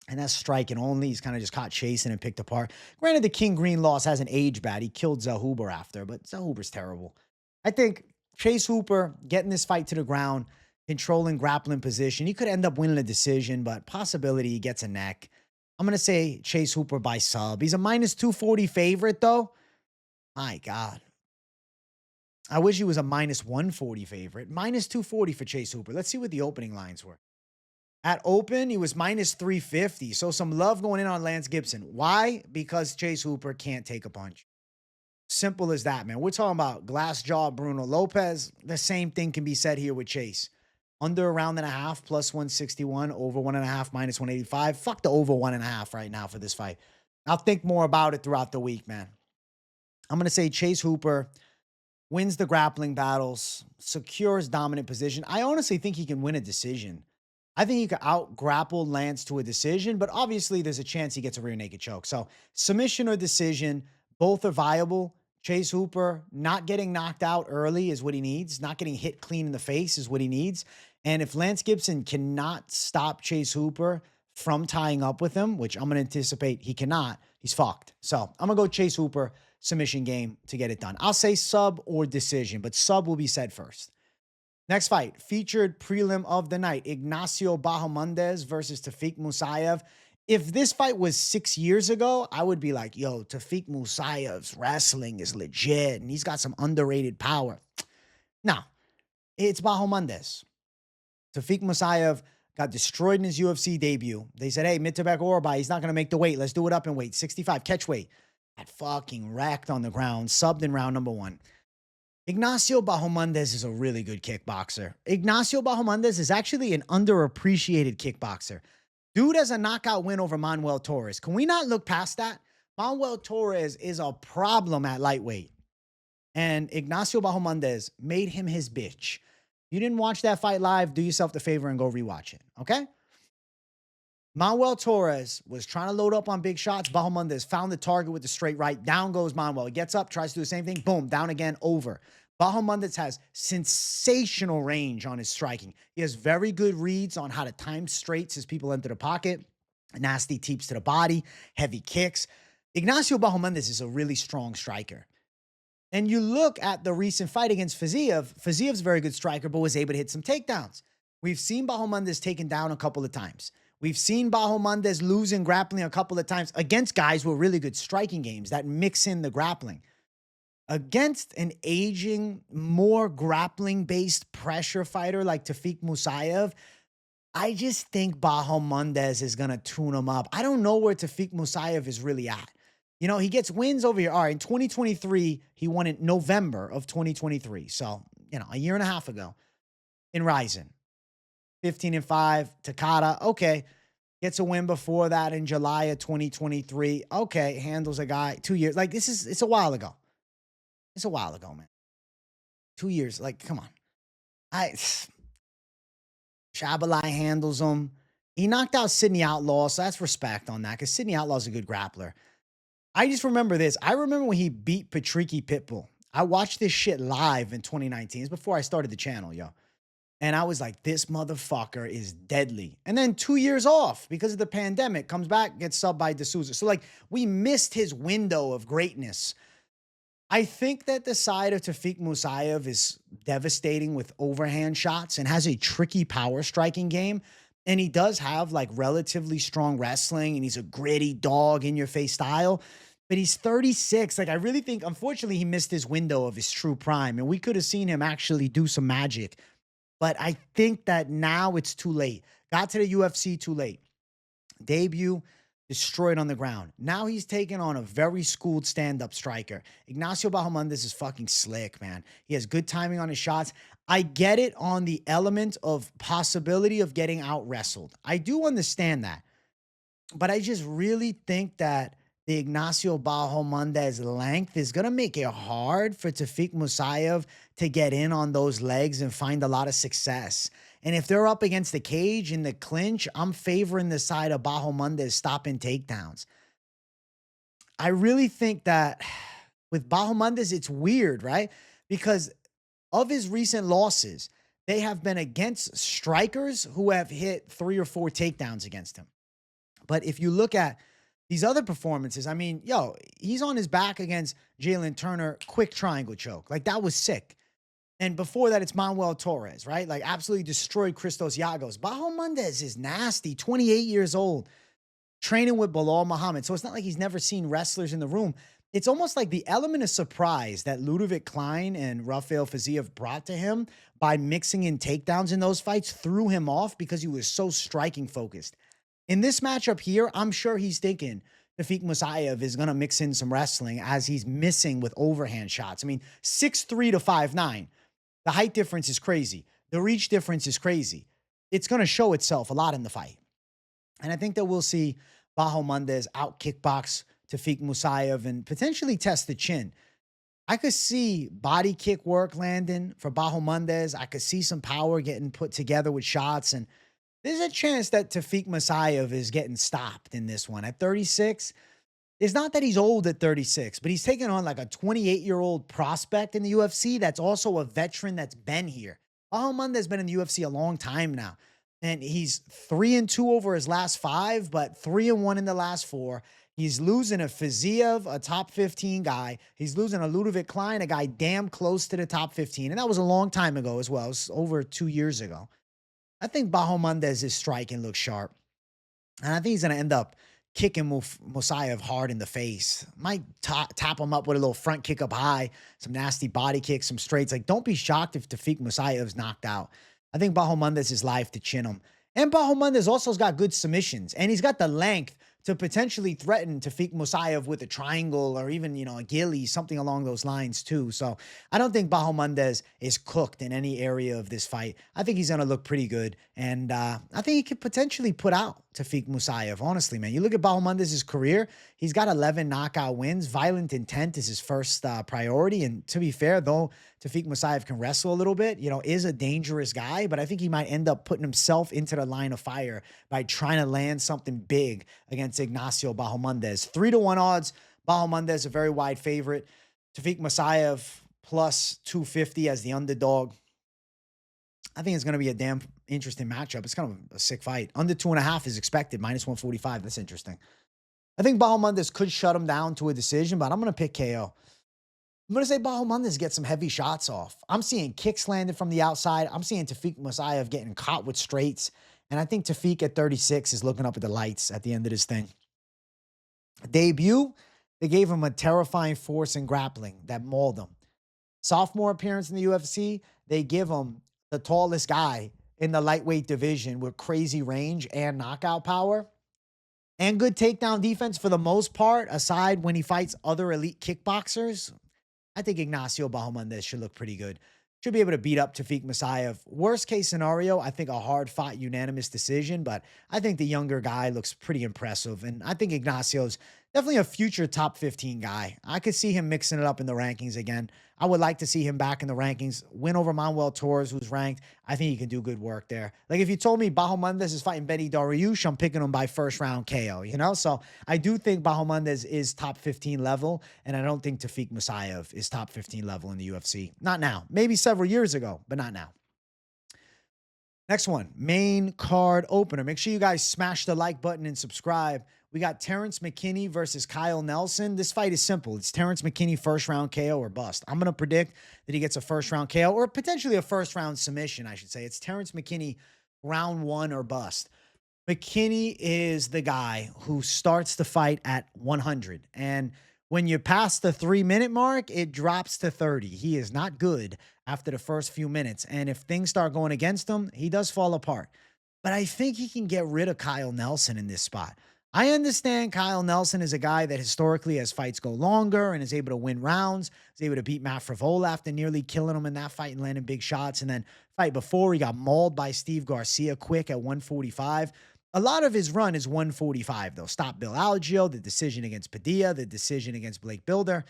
Speaker 1: And that's striking only. He's kind of just caught chasing and picked apart. Granted, the King Green loss hasn't aged bad. He killed Zahuber after, but Zahuber's terrible. I think Chase Hooper getting this fight to the ground, controlling grappling position. He could end up winning a decision, but possibility he gets a neck. I'm going to say Chase Hooper by sub. He's a -240 favorite, though. My God. I wish he was a -140 favorite. -240 for Chase Hooper. Let's see what the opening lines were. At open, he was -350. So some love going in on Lance Gibson. Why? Because Chase Hooper can't take a punch. Simple as that, man. We're talking about glass jaw Bruno Lopes. The same thing can be said here with Chase. Under a round and a half, +161, over 1.5, -185. Fuck the over 1.5 right now for this fight. I'll think more about it throughout the week, man. I'm going to say Chase Hooper wins the grappling battles, secures dominant position. I honestly think he can win a decision. I think he could out-grapple Lance to a decision, but obviously there's a chance he gets a rear naked choke. So submission or decision, both are viable. Chase Hooper not getting knocked out early is what he needs. Not getting hit clean in the face is what he needs. And if Lance Gibson cannot stop Chase Hooper from tying up with him, which I'm going to anticipate he cannot, he's fucked. So I'm going to go Chase Hooper submission game to get it done. I'll say sub or decision, but sub will be said first. Next fight, featured prelim of the night, Ignacio Bahamondes versus Tofiq Musayev. If this fight was 6 years ago, I would be like, yo, Tofiq Musayev's wrestling is legit and he's got some underrated power. No, it's Bahamondes. Tofiq Musayev got destroyed in his UFC debut. They said, hey, Mitabek Orbai, he's not going to make the weight. Let's do it up in weight. 65, catch weight. Got fucking wrecked on the ground, subbed in round number 1. Ignacio Bahamondes is a really good kickboxer. Ignacio Bahamondes is actually an underappreciated kickboxer. Dude has a knockout win over Manuel Torres. Can we not look past that? Manuel Torres is a problem at lightweight. And Ignacio Bahamondes made him his bitch. You didn't watch that fight live, do yourself the favor and go rewatch it, okay? Manuel Torres was trying to load up on big shots. Bahamondes found the target with the straight right. Down goes Manuel. He gets up, tries to do the same thing. Boom, down again, over. Bahamondes has sensational range on his striking. He has very good reads on how to time straights as people enter the pocket. Nasty teeps to the body, heavy kicks. Ignacio Bahamondes is a really strong striker. And you look at the recent fight against Fiziev. Fiziev's a very good striker, but was able to hit some takedowns. We've seen Bahamondes taken down a couple of times. We've seen Bahamondes losing grappling a couple of times against guys with really good striking games that mix in the grappling. against an aging, more grappling-based pressure fighter like Tofiq Musayev, I just think Bahamondes is going to tune him up. I don't know where Tofiq Musayev is really at. You know, he gets wins over here. All right, in 2023, he won in November of 2023. So, you know, a year and a half ago in Ryzen. 15-5, Takada. Okay. Gets a win before that in July of 2023. Okay. Handles a guy 2 years. Like, it's a while ago. It's a while ago, man. 2 years. Like, come on. Shabalai handles him. He knocked out Sydney Outlaw, so that's respect on that because Sydney Outlaw's a good grappler. I just remember this. I remember when he beat Patricky Pitbull. I watched this shit live in 2019. It's before I started the channel, yo. And I was like, this motherfucker is deadly. And then 2 years off because of the pandemic, comes back, gets subbed by D'Souza. So, like, we missed his window of greatness. I think that the side of Tofiq Musayev is devastating with overhand shots and has a tricky power striking game. And he does have like relatively strong wrestling and he's a gritty dog in your face style, but he's 36. Like, I really think, unfortunately, he missed his window of his true prime and we could have seen him actually do some magic. But I think that now it's too late. Got to the UFC too late. Debut, destroyed on the ground. Now he's taking on a very schooled stand-up striker. Ignacio Bahamondes is fucking slick, man. He has good timing on his shots. I get it on the element of possibility of getting out-wrestled. I do understand that. But I just really think that the Ignacio Bahamondes length is going to make it hard for Tofiq Musayev to get in on those legs and find a lot of success. And if they're up against the cage in the clinch, I'm favoring the side of Bahamondes stopping takedowns. I really think that with Bahamondes, it's weird, right? Because of his recent losses, they have been against strikers who have hit 3 or 4 takedowns against him. But if you look at these other performances, I mean, yo, he's on his back against Jalen Turner, quick triangle choke. Like, that was sick. And before that, it's Manuel Torres, right? Like, absolutely destroyed Christos Yagos. Bahamondes is nasty, 28 years old, training with Bilal Muhammad. So it's not like he's never seen wrestlers in the room. It's almost like the element of surprise that Ludovic Klein and Rafael Fiziev brought to him by mixing in takedowns in those fights threw him off because he was so striking focused. In this matchup here, I'm sure he's thinking Tofiq Musayev is going to mix in some wrestling as he's missing with overhand shots. I mean, 6'3" to 5'9". The height difference is crazy. The reach difference is crazy. It's going to show itself a lot in the fight. And I think that we'll see Bahamondes out kickbox Tofiq Musayev and potentially test the chin. I could see body kick work landing for Bahamondes. I could see some power getting put together with shots. And there's a chance that Tofiq Musayev is getting stopped in this one. At 36, it's not that he's old at 36, but he's taking on like a 28-year-old prospect in the UFC that's also a veteran that's been here. Bahamondes has been in the UFC a long time now, and he's 3-2 over his last 5, but 3-1 in the last 4. He's losing a Fiziev, a top 15 guy. He's losing a Ludovic Klein, a guy damn close to the top 15, and that was a long time ago as well. It was over 2 years ago. I think Bahamondes' striking looks sharp, and I think he's going to end up kicking Musayev hard in the face. Might tap him up with a little front kick up high, some nasty body kicks, some straights. Like, don't be shocked if Tofiq Musayev's knocked out. I think Bahamondes is live to chin him. And Bahamondes also has got good submissions, and he's got the length to potentially threaten Tofiq Musayev with a triangle or even, you know, a ghillie, something along those lines too. So I don't think Bahamondes is cooked in any area of this fight. I think he's going to look pretty good. And I think he could potentially put out Tofiq Musayev. Honestly, man, you look at Bahamondes' career, he's got 11 knockout wins. Violent intent is his first priority. And to be fair, though, Tofiq Musayev can wrestle a little bit, you know, is a dangerous guy, but I think he might end up putting himself into the line of fire by trying to land something big against Ignacio Bahamondes. 3-1 odds. Bahamondes, a very wide favorite. Tofiq Musayev plus 250 as the underdog. I think it's going to be a damn interesting matchup. It's kind of a sick fight. Under 2.5 is expected, minus 145. That's interesting. I think Bahamondes could shut him down to a decision, but I'm going to pick KO. I'm going to say Bahamondes gets some heavy shots off. I'm seeing kicks landed from the outside. I'm seeing Tofiq Musayev getting caught with straights. And I think Tofiq at 36 is looking up at the lights at the end of this thing. Debut, They gave him a terrifying force and grappling that mauled him. Sophomore appearance in the UFC, they give him the tallest guy in the lightweight division with crazy range and knockout power and good takedown defense for the most part, aside when he fights other elite kickboxers. I think Ignacio Bahamondes should look pretty good. Should be able to beat up Tofiq Musayev. Worst case scenario, I think a hard-fought unanimous decision, but I think the younger guy looks pretty impressive, and I think Ignacio's definitely a future top 15 guy. I could see him mixing it up in the rankings again. I would like to see him back in the rankings, win over Manuel Torres, who's ranked. I think he can do good work there. Like, if you told me Bahamondes is fighting Benny Dariush, I'm picking him by first-round KO, you know? So I do think Bahamondes is top 15 level, and I don't think Tofiq Musayev is top 15 level in the UFC. Not now. Maybe several years ago, but not now. Next one, main card opener. Make sure you guys smash the like button and subscribe. We got Terrence McKinney versus Kyle Nelson. This fight is simple. It's Terrence McKinney first-round KO or bust. I'm going to predict that he gets a first-round KO or potentially a first-round submission, I should say. It's Terrence McKinney round 1 or bust. McKinney is the guy who starts the fight at 100. And when you pass the 3-minute mark, it drops to 30. He is not good after the first few minutes. And if things start going against him, he does fall apart. But I think he can get rid of Kyle Nelson in this spot. I understand Kyle Nelson is a guy that historically, as fights go longer and is able to win rounds, is able to beat Matt Frevola after nearly killing him in that fight and landing big shots. And then fight before, he got mauled by Steve Garcia quick at 145. A lot of his run is 145, though. Stop Bill Algeo, the decision against Padilla, the decision against Blake Builder.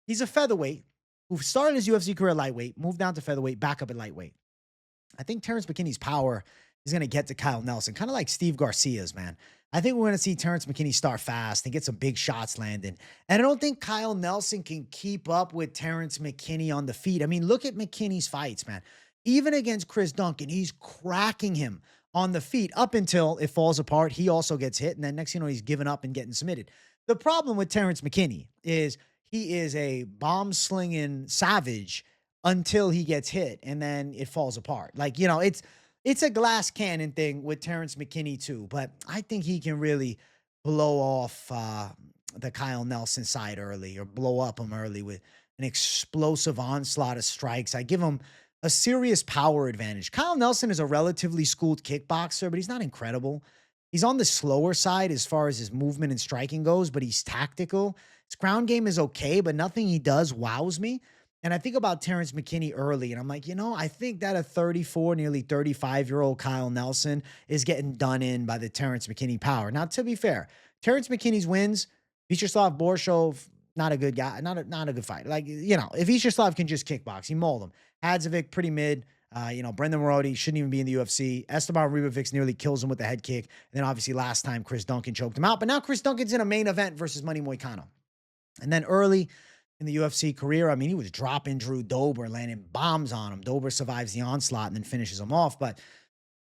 Speaker 1: He's a featherweight who started his UFC career lightweight, moved down to featherweight, back up at lightweight. I think Terrence McKinney's power is going to get to Kyle Nelson, kind of like Steve Garcia's, man. I think we're going to see Terrence McKinney start fast and get some big shots landing. And I don't think Kyle Nelson can keep up with Terrence McKinney on the feet. I mean, look at McKinney's fights, man. Even against Chris Duncan, he's cracking him on the feet up until it falls apart. He also gets hit, and then next thing you know, he's giving up and getting submitted. The problem with Terrence McKinney is he is a bomb-slinging savage until he gets hit, and then it falls apart. Like, you know, it's a glass cannon thing with Terrence McKinney too, but I think he can really blow off the Kyle Nelson side early or blow up him early with an explosive onslaught of strikes. I give him a serious power advantage. Kyle Nelson is a relatively schooled kickboxer, but he's not incredible. He's on the slower side as far as his movement and striking goes, but he's tactical. His ground game is okay, but nothing he does wows me. And I think about Terrence McKinney early, and I'm like, you know, I think that a 34, nearly 35-year-old Kyle Nelson is getting done in by the Terrence McKinney power. Now, to be fair, Terrence McKinney's wins, Vyacheslav Borshov, not a good guy, not a good fight. Like, you know, if Vyacheslav can just kickbox, he mauled him. Hadzovic, pretty mid. You know, Brendan Morodi shouldn't even be in the UFC. Esteban Ribovic nearly kills him with a head kick. And then obviously last time Chris Duncan choked him out. But now Chris Duncan's in a main event versus Money Moicano. And then early in the UFC career, I mean, he was dropping Drew Dober, landing bombs on him. Dober survives the onslaught and then finishes him off. But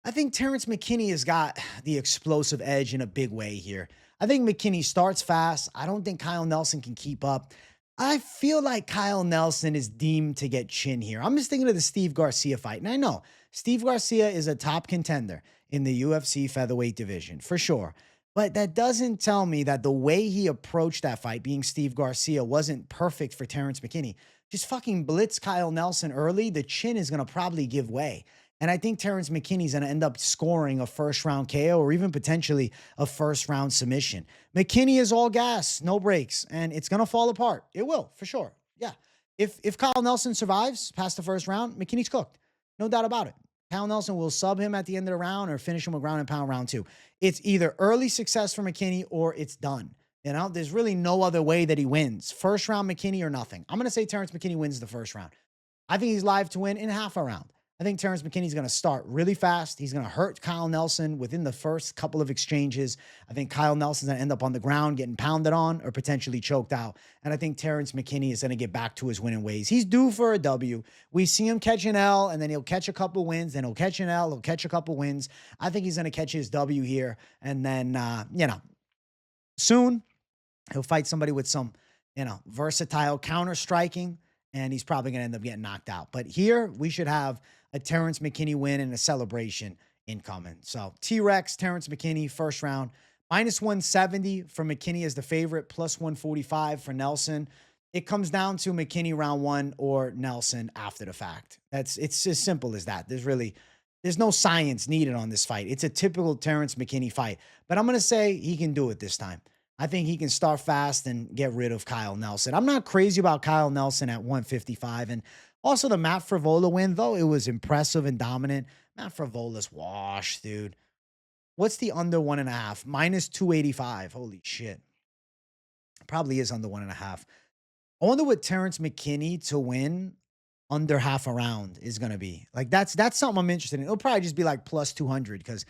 Speaker 1: I think Terrence McKinney has got the explosive edge in a big way here. I think McKinney starts fast. I don't think Kyle Nelson can keep up. I feel like Kyle Nelson is deemed to get chin here. I'm just thinking of the Steve Garcia fight. And I know Steve Garcia is a top contender in the UFC featherweight division, for sure. But that doesn't tell me that the way he approached that fight, being Steve Garcia, wasn't perfect for Terrence McKinney. Just fucking blitz Kyle Nelson early, the chin is going to probably give way. And I think Terrence McKinney's going to end up scoring a first-round KO or even potentially a first-round submission. McKinney is all gas, no brakes, and it's going to fall apart. It will, for sure. Yeah. If Kyle Nelson survives past the first round, McKinney's cooked. No doubt about it. Kyle Nelson will sub him at the end of the round or finish him with ground and pound round 2. It's either early success for McKinney or it's done. You know, there's really no other way that he wins. First round McKinney or nothing. I'm going to say Terrence McKinney wins the first round. I think he's live to win in half a round. I think Terrence McKinney's going to start really fast. He's going to hurt Kyle Nelson within the first couple of exchanges. I think Kyle Nelson's going to end up on the ground getting pounded on or potentially choked out. And I think Terrence McKinney is going to get back to his winning ways. He's due for a W. We see him catch an L, and then he'll catch a couple wins. Then he'll catch an L. He'll catch a couple wins. I think he's going to catch his W here. And then, you know, soon he'll fight somebody with some, you know, versatile counter striking, and he's probably going to end up getting knocked out. But here we should have a Terrence McKinney win and a celebration incoming. So T-Rex, Terrence McKinney, first round Minus 170 for McKinney as the favorite, plus 145 for Nelson. It comes down to McKinney round one or Nelson after the fact. It's as simple as that. There's no science needed on this fight. It's a typical Terrence McKinney fight. But I'm going to say he can do it this time. I think he can start fast and get rid of Kyle Nelson. I'm not crazy about Kyle Nelson at 155. And also the Matt Frevola win, though it was impressive and dominant. Matt Frevola's washed, dude. What's the under 1.5? Minus 285. Holy shit. Probably is under 1.5. I wonder what Terrence McKinney to win under half a round is going to be. Like, that's something I'm interested in. It'll probably just be like plus 200 because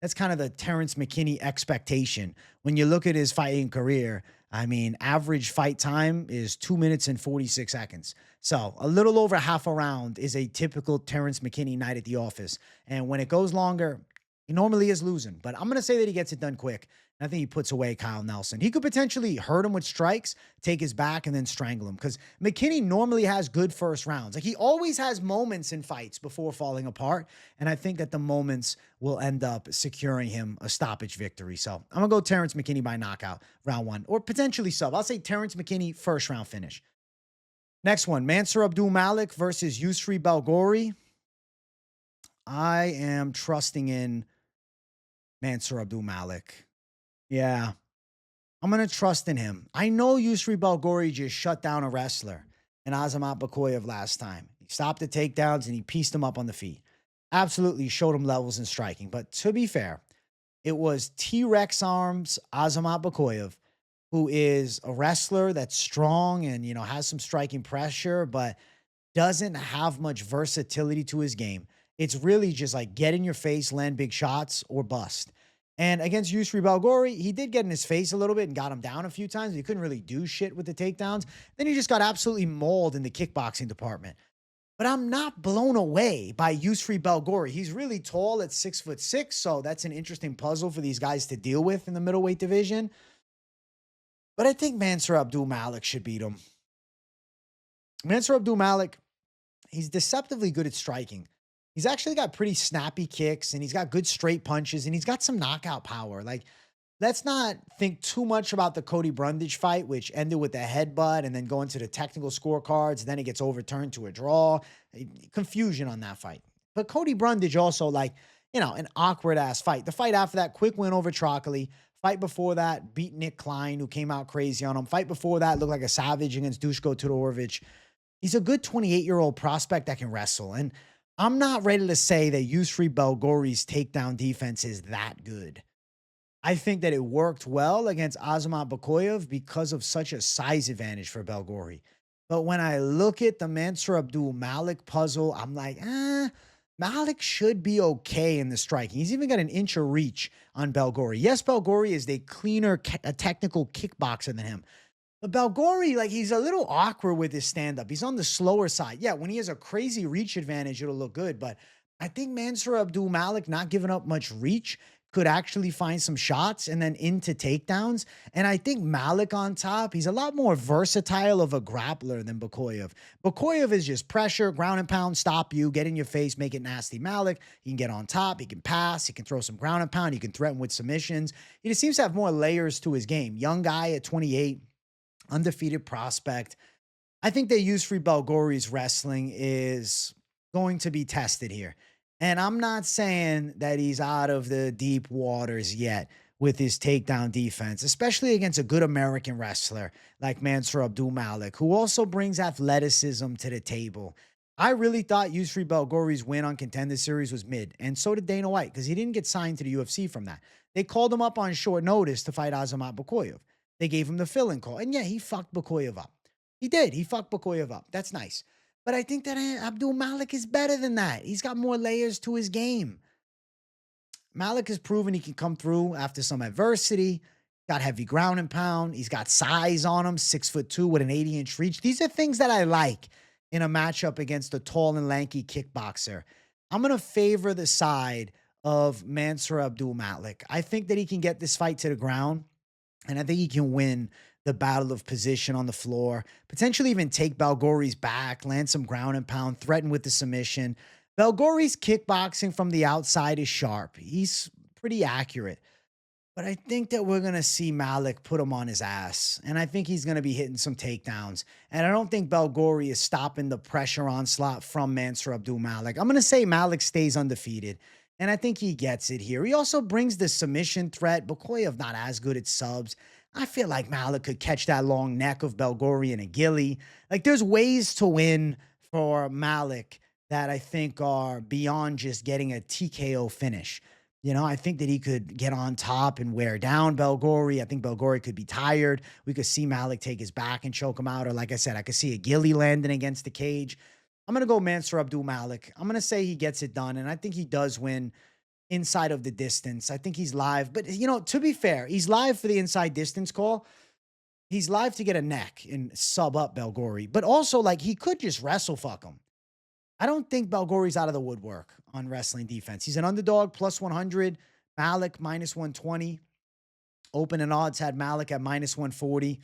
Speaker 1: that's kind of the Terrence McKinney expectation. When you look at his fighting career, I mean, average fight time is 2 minutes and 46 seconds. So a little over half a round is a typical Terrence McKinney night at the office. And when it goes longer, he normally is losing. But I'm going to say that he gets it done quick. I think he puts away Kyle Nelson. He could potentially hurt him with strikes, take his back, and then strangle him. Because McKinney normally has good first rounds. Like, he always has moments in fights before falling apart. And I think that the moments will end up securing him a stoppage victory. So I'm going to go Terrence McKinney by knockout round one. Or potentially sub. I'll say Terrence McKinney first round finish. Next one, Mansur Abdul-Malik versus Yusri Belgaroui. I am trusting in Mansur Abdul-Malik. Yeah, I'm going to trust in him. I know Yusri Belgaroui just shut down a wrestler in Azamat Bakoyev last time. He stopped the takedowns and he pieced him up on the feet. Absolutely showed him levels in striking. But to be fair, it was T-Rex Arms Azamat Bakoyev, who is a wrestler that's strong and, you know, has some striking pressure, but doesn't have much versatility to his game. It's really just like get in your face, land big shots, or bust. And against Yusri Belgaroui, he did get in his face a little bit and got him down a few times. He couldn't really do shit with the takedowns. Then he just got absolutely mauled in the kickboxing department. But I'm not blown away by Yusri Belgaroui. He's really tall at 6'6", so that's an interesting puzzle for these guys to deal with in the middleweight division. But I think Mansur Abdul-Malik should beat him. Mansur Abdul-Malik, he's deceptively good at striking. He's actually got pretty snappy kicks, and he's got good straight punches, and he's got some knockout power. Like, let's not think too much about the Cody Brundage fight, which ended with a headbutt and then going to the technical scorecards. Then it gets overturned to a draw. Confusion on that fight. But Cody Brundage also, like, you know, an awkward-ass fight. The fight after that, quick win over Trockley. Fight before that, beat Nick Klein, who came out crazy on him. Fight before that, looked like a savage against Dushko Todorovic. He's a good 28-year-old prospect that can wrestle. And I'm not ready to say that Yusri Belgaroui's takedown defense is that good. I think that it worked well against Azamat Bakoyev because of such a size advantage for Belgaroui. But when I look at the Mansur Abdul-Malik puzzle, I'm like, Malik should be okay in the striking. He's even got an inch of reach on Belgaroui. Yes, Belgaroui is a cleaner, a technical kickboxer than him. But Belgaroui, like, he's a little awkward with his stand-up. He's on the slower side. Yeah, when he has a crazy reach advantage, it'll look good. But I think Mansur Abdul-Malik not giving up much reach could actually find some shots and then into takedowns. And I think Malik on top, he's a lot more versatile of a grappler than Bakoyev. Bakoyev is just pressure, ground and pound, stop you, get in your face, make it nasty. Malik, he can get on top, he can pass, he can throw some ground and pound, he can threaten with submissions. He just seems to have more layers to his game. Young guy at 28. Undefeated prospect. I think that Yusri Belgaroui's wrestling is going to be tested here. And I'm not saying that he's out of the deep waters yet with his takedown defense, especially against a good American wrestler like Mansur Abdul-Malik, who also brings athleticism to the table. I really thought Yusri Belgaroui's win on Contender Series was mid, and so did Dana White, because he didn't get signed to the UFC from that. They called him up on short notice to fight Azamat Bakoyev. They gave him the fill-in call. And yeah, he fucked Bakoyev up. He did. He fucked Bakoyev up. That's nice. But I think that Abdul-Malik is better than that. He's got more layers to his game. Malik has proven he can come through after some adversity. Got heavy ground and pound. He's got size on him, 6'2" with an 80-inch reach. These are things that I like in a matchup against a tall and lanky kickboxer. I'm going to favor the side of Mansur Abdul-Malik. I think that he can get this fight to the ground. And I think he can win the battle of position on the floor, potentially even take Belgaroui's back, land some ground and pound, threaten with the submission. Belgaroui's kickboxing from the outside is sharp. He's pretty accurate. But I think that we're going to see Malik put him on his ass. And I think he's going to be hitting some takedowns. And I don't think Belgaroui is stopping the pressure onslaught from Mansur Abdul-Malik. I'm going to say Malik stays undefeated. And I think he gets it here. He also brings the submission threat. Bukoyev not as good at subs. I feel like Malik could catch that long neck of Belgaroui and a gilly. Like, there's ways to win for Malik that I think are beyond just getting a TKO finish. You know, I think that he could get on top and wear down Belgaroui. I think Belgaroui could be tired. We could see Malik take his back and choke him out. Or like I said, I could see a gilly landing against the cage. I'm going to go Mansur Abdul-Malik. I'm going to say he gets it done. And I think he does win inside of the distance. I think he's live. But, you know, to be fair, he's live for the inside distance call. He's live to get a neck and sub up Belgaroui. But also, like, he could just wrestle fuck him. I don't think Belgaroui's out of the woodwork on wrestling defense. He's an underdog, plus 100. Malik, minus 120. Open and odds had Malik at minus 140. I'm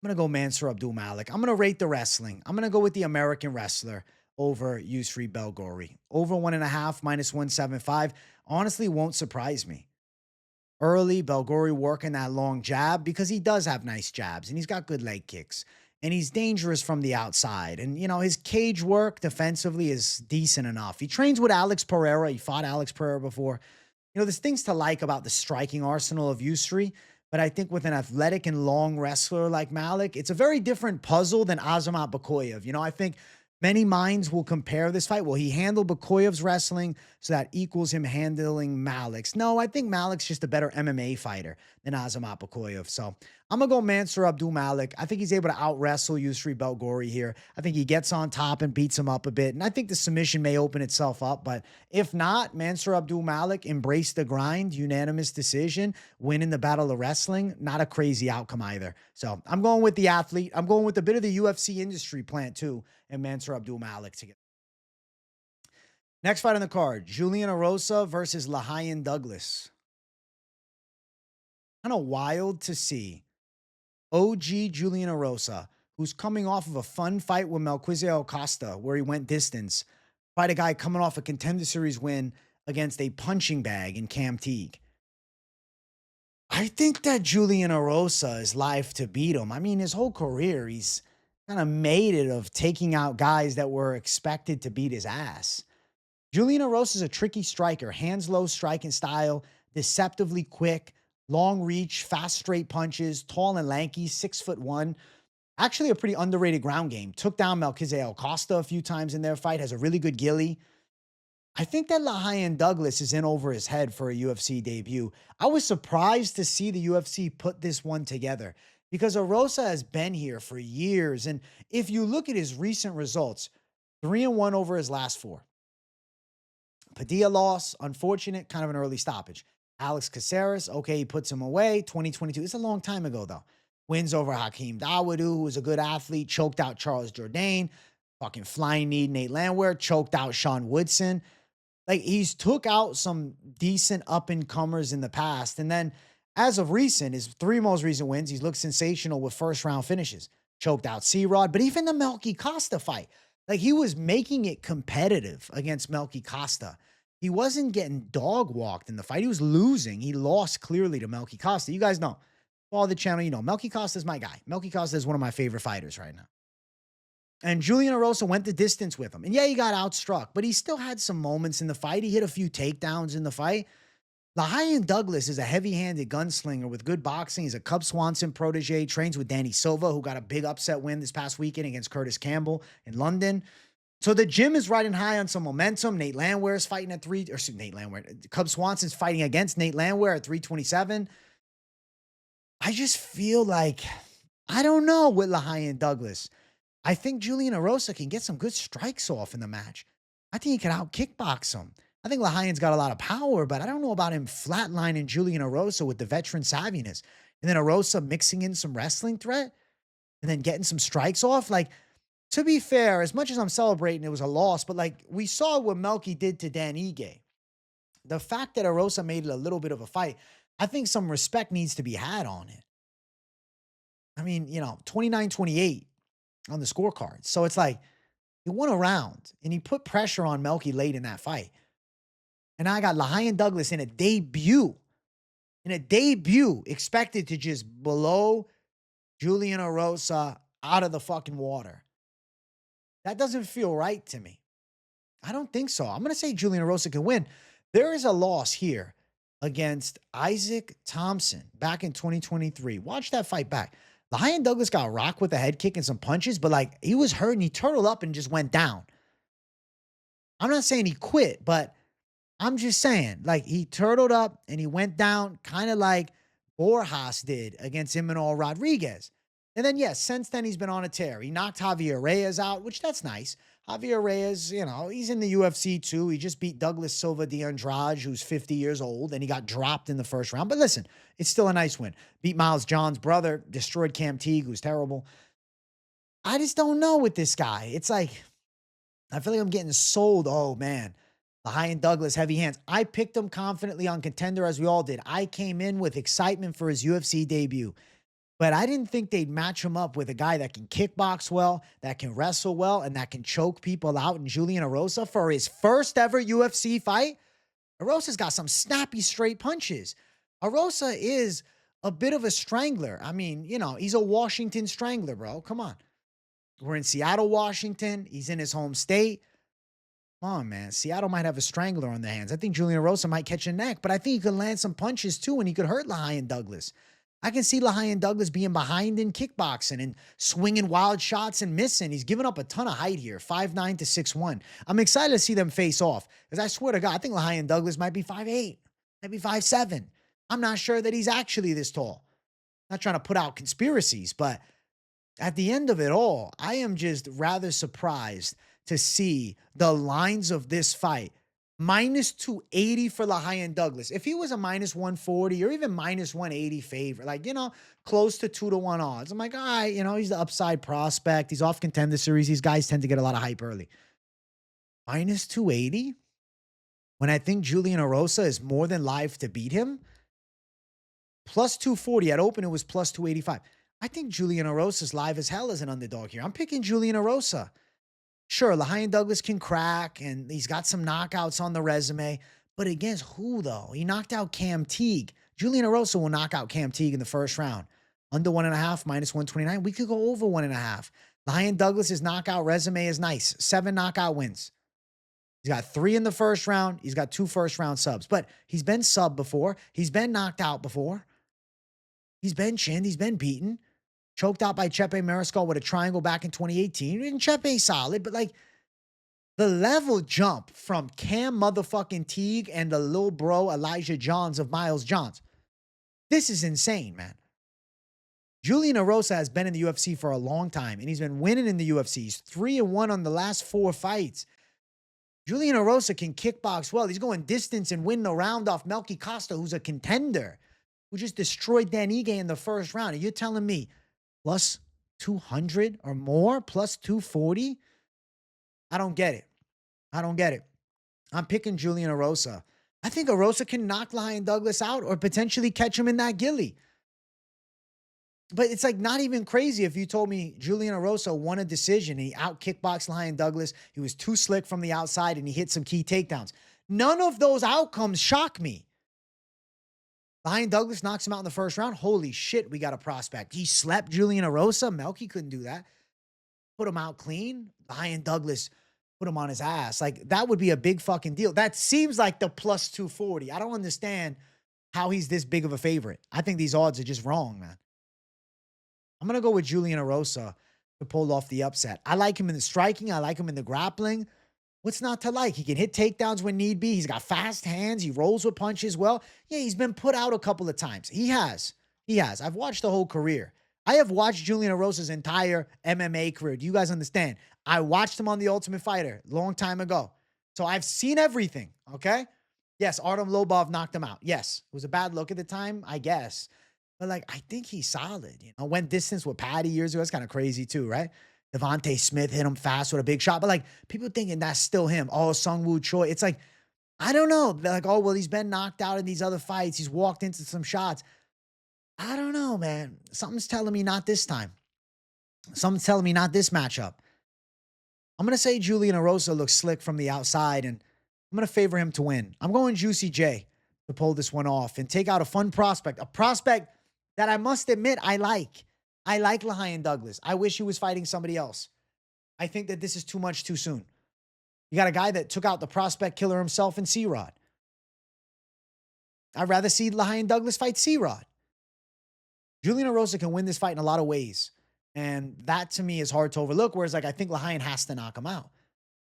Speaker 1: going to go Mansur Abdul-Malik. I'm going to rate the wrestling. I'm going to go with the American wrestler over Yusri Belgaroui. Over 1.5, minus 175. Honestly, won't surprise me. Early, Belgaroui working that long jab because he does have nice jabs and he's got good leg kicks. And he's dangerous from the outside. And, you know, his cage work defensively is decent enough. He trains with Alex Pereira. He fought Alex Pereira before. You know, there's things to like about the striking arsenal of Yusri. But I think with an athletic and long wrestler like Malik, it's a very different puzzle than Azamat Bukoyev. You know, I think many minds will compare this fight. Well, he handled Bukoyev's wrestling, so that equals him handling Malik's. No, I think Malik's just a better MMA fighter than Azamat Bukoyev. So I'm going to go Mansur Abdul-Malik. I think he's able to out-wrestle Yusri Belgaroui here. I think he gets on top and beats him up a bit. And I think the submission may open itself up. But if not, Mansur Abdul-Malik embrace the grind, unanimous decision, winning the battle of wrestling. Not a crazy outcome either. So I'm going with the athlete. I'm going with a bit of the UFC industry plant too, and Mansur Abdul-Malik together. Next fight on the card, Julian Erosa versus Lahayan Douglas. Kind of wild to see OG Julian Erosa, who's coming off of a fun fight with Melquizael Costa, where he went distance, fight a guy coming off a Contender Series win against a punching bag in Cam Teague. I think that Julian Erosa is live to beat him. I mean, his whole career, he's kind of made it of taking out guys that were expected to beat his ass. Julian Erosa is a tricky striker, hands low striking style, deceptively quick, long reach, fast straight punches, tall and lanky, 6'1". Actually a pretty underrated ground game. Took down Melquizael Costa a few times in their fight, has a really good gilly. I think that Lahayan Douglas is in over his head for a UFC debut. I was surprised to see the UFC put this one together because Erosa has been here for years. And if you look at his recent results, 3-1 over his last 4. Padilla loss, unfortunate, kind of an early stoppage. Alex Caceres, okay, he puts him away. 2022, it's a long time ago though. Wins over Hakeem Dawodu, who was a good athlete, choked out Charles Jourdain, fucking flying knee Nate Landwehr, choked out Sean Woodson. Like, he's took out some decent up-and-comers in the past. And then, as of recent, his 3 most recent wins, he's looked sensational with first-round finishes. Choked out C-Rod, but even the Melky Costa fight, like, he was making it competitive against Melky Costa. He wasn't getting dog-walked in the fight. He was losing. He lost clearly to Melky Costa. You guys know. Follow the channel, you know. Melky Costa is my guy. Melky Costa is one of my favorite fighters right now. And Julian Erosa went the distance with him. And yeah, he got outstruck, but he still had some moments in the fight. He hit a few takedowns in the fight. Lahayan Douglas is a heavy-handed gunslinger with good boxing. He's a Cub Swanson protege, trains with Danny Silva, who got a big upset win this past weekend against Curtis Campbell in London. So the gym is riding high on some momentum. Nate Landwehr is fighting at Nate Landwehr. Cub Swanson's fighting against Nate Landwehr at 327. I just feel like, I don't know with Lahayan Douglas. I think Julian Erosa can get some good strikes off in the match. I think he can out-kickbox him. I think Lahayan's got a lot of power, but I don't know about him flatlining Julian Erosa with the veteran savviness. And then Erosa mixing in some wrestling threat and then getting some strikes off. Like, to be fair, as much as I'm celebrating it was a loss, but like we saw what Melky did to Dan Ige. The fact that Erosa made it a little bit of a fight, I think some respect needs to be had on it. I mean, you know, 29-28 on the scorecard. So it's like, he won a round and he put pressure on Melky late in that fight. And I got Lahayan Douglas in a debut in a debut, expected to just blow Julian Erosa out of the fucking water. That doesn't feel right to me. I don't think so. I'm going to say Julian Erosa can win. There is a loss here against Isaac Thompson back in 2023. Watch that fight back. Lion Douglas got rocked with a head kick and some punches, but like he was hurt and he turtled up and just went down. I'm not saying he quit, but I'm just saying, like, he turtled up and he went down kind of like Borjas did against Imanol Rodriguez. And then, yes, since then, he's been on a tear. He knocked Javier Reyes out, which that's nice. Javier Reyes, you know, he's in the UFC too. He just beat Douglas Silva de Andrade, who's 50 years old, and he got dropped in the first round. But listen, it's still a nice win. Beat Miles John's brother, destroyed Cam Teague, who's terrible. I just don't know with this guy. It's like, I feel like I'm getting sold. Oh, man. Lion Douglas, heavy hands. I picked him confidently on Contender, as we all did. I came in with excitement for his UFC debut. But I didn't think they'd match him up with a guy that can kickbox well, that can wrestle well, and that can choke people out in Julian Erosa for his first ever UFC fight. Erosa's got some snappy straight punches. Erosa is a bit of a strangler. I mean, you know, he's a Washington strangler, bro. Come on. We're in Seattle, Washington. He's in his home state. Come on, man. Seattle might have a strangler on their hands. I think Julian Erosa might catch a neck, but I think he could land some punches too, and he could hurt Lion Douglas. I can see Lion Douglas being behind in kickboxing and swinging wild shots and missing. He's given up a ton of height here, 5'9" to 6'1". I'm excited to see them face off because I swear to God, I think Lion Douglas might be 5'8", maybe 5'7". I'm not sure that he's actually this tall. Not trying to put out conspiracies, but at the end of it all, I am just rather surprised to see the lines of this fight. Minus 280 for Lion Douglas. If he was a minus 140 or even minus 180 favorite, like, you know, close to 2-1 odds, I'm like, all right, you know, he's the upside prospect. He's off Contender Series. These guys tend to get a lot of hype early. Minus 280? When I think Julian Erosa is more than live to beat him? Plus 240. At open, it was plus 285. I think Julian Erosa is live as hell as an underdog here. I'm picking Julian Erosa. Sure, Lion Douglas can crack, and he's got some knockouts on the resume. But against who, though? He knocked out Cam Teague. Julian Erosa will knock out Cam Teague in the first round. Under 1.5, minus 129. We could go over 1.5. Lion Douglas's knockout resume is nice. 7 knockout wins. He's got 3 in the first round. He's got 2 first-round subs. But he's been subbed before. He's been knocked out before. He's been chinned. He's been beaten. Choked out by Chepe Mariscal with a triangle back in 2018. And Chepe's solid, but like the level jump from Cam motherfucking Teague and the little bro Elijah Johns of Miles Johns. This is insane, man. Julian Erosa has been in the UFC for a long time, and he's been winning in the UFC. He's 3-1 on the last 4 fights. Julian Erosa can kickbox well. He's going distance and winning a round off Melky Costa, who's a contender, who just destroyed Dan Ige in the first round. And you're telling me plus 200 or more, plus 240? I don't get it. I don't get it. I'm picking Julian Erosa. I think Erosa can knock Lion Douglas out or potentially catch him in that gilly. But it's like not even crazy if you told me Julian Erosa won a decision and he out kickboxed Lion Douglas. He was too slick from the outside and he hit some key takedowns. None of those outcomes shock me. Lion Douglas knocks him out in the first round. Holy shit, we got a prospect. He slept Julian Erosa. Melky couldn't do that. Put him out clean. Lion Douglas put him on his ass. Like, that would be a big fucking deal. That seems like the plus 240. I don't understand how he's this big of a favorite. I think these odds are just wrong, man. I'm going to go with Julian Erosa to pull off the upset. I like him in the striking. I like him in the grappling. What's not to like? He can hit takedowns when need be. He's got fast hands. He rolls with punches well. Yeah, he's been put out a couple of times. He has. He has. I've watched the whole career. I have watched Julian Erosa's entire MMA career. Do you guys understand? I watched him on The Ultimate Fighter a long time ago. So I've seen everything, okay? Yes, Artem Lobov knocked him out. Yes, it was a bad look at the time, I guess. But, like, I think he's solid. You know, went distance with Patty years ago. That's kind of crazy, too, right? Devontae Smith hit him fast with a big shot. But, like, people thinking that's still him. Oh, Sungwoo Choi. It's like, I don't know. They're like, oh, well, he's been knocked out in these other fights. He's walked into some shots. I don't know, man. Something's telling me not this time. Something's telling me not this matchup. I'm going to say Julian Erosa looks slick from the outside, and I'm going to favor him to win. I'm going Juicy J. to pull this one off and take out a fun prospect, a prospect that I must admit I like. I like Lahayan Douglas. I wish he was fighting somebody else. I think that this is too much too soon. You got a guy that took out the prospect killer himself in C-Rod. I'd rather see Lahayan Douglas fight C-Rod. Julian Erosa can win this fight in a lot of ways. And that to me is hard to overlook. Whereas like I think Lahayan has to knock him out.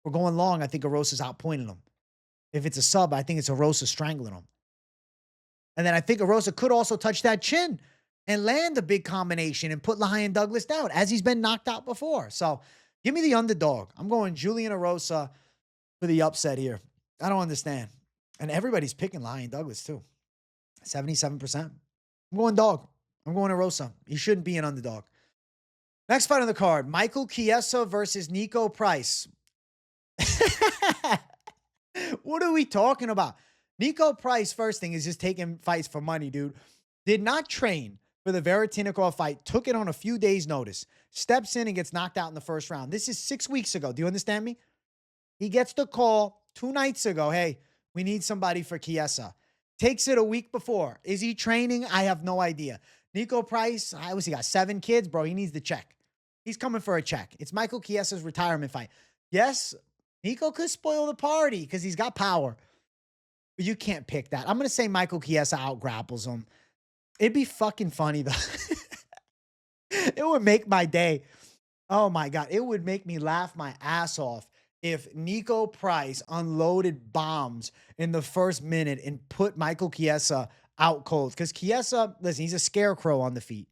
Speaker 1: We're going long. I think Erosa's outpointing him. If it's a sub, I think it's Erosa strangling him. And then I think Erosa could also touch that chin and land a big combination and put Lahayan Douglas down as he's been knocked out before. So give me the underdog. I'm going Julian Erosa for the upset here. I don't understand. And everybody's picking Lahayan Douglas too. 77%. I'm going dog. I'm going Erosa. He shouldn't be an underdog. Next fight on the card, Michael Chiesa versus Niko Price. What are we talking about? Niko Price, first thing, is just taking fights for money, dude. Did not train for the Veretinikov fight. Took it on a few days' notice. Steps in and gets knocked out in the first round. This is 6 weeks ago. Do you understand me? He gets the call 2 nights ago. Hey, we need somebody for Chiesa. Takes it a week before. Is he training? I have no idea. Niko Price, he got 7 kids, bro. He needs the check. He's coming for a check. It's Michael Chiesa's retirement fight. Yes, Niko could spoil the party because he's got power. But you can't pick that. I'm going to say Michael Chiesa out-grapples him. It'd be fucking funny, though. It would make my day. Oh, my God. It would make me laugh my ass off if Niko Price unloaded bombs in the first minute and put Michael Chiesa out cold. Because Chiesa, listen, he's a scarecrow on the feet.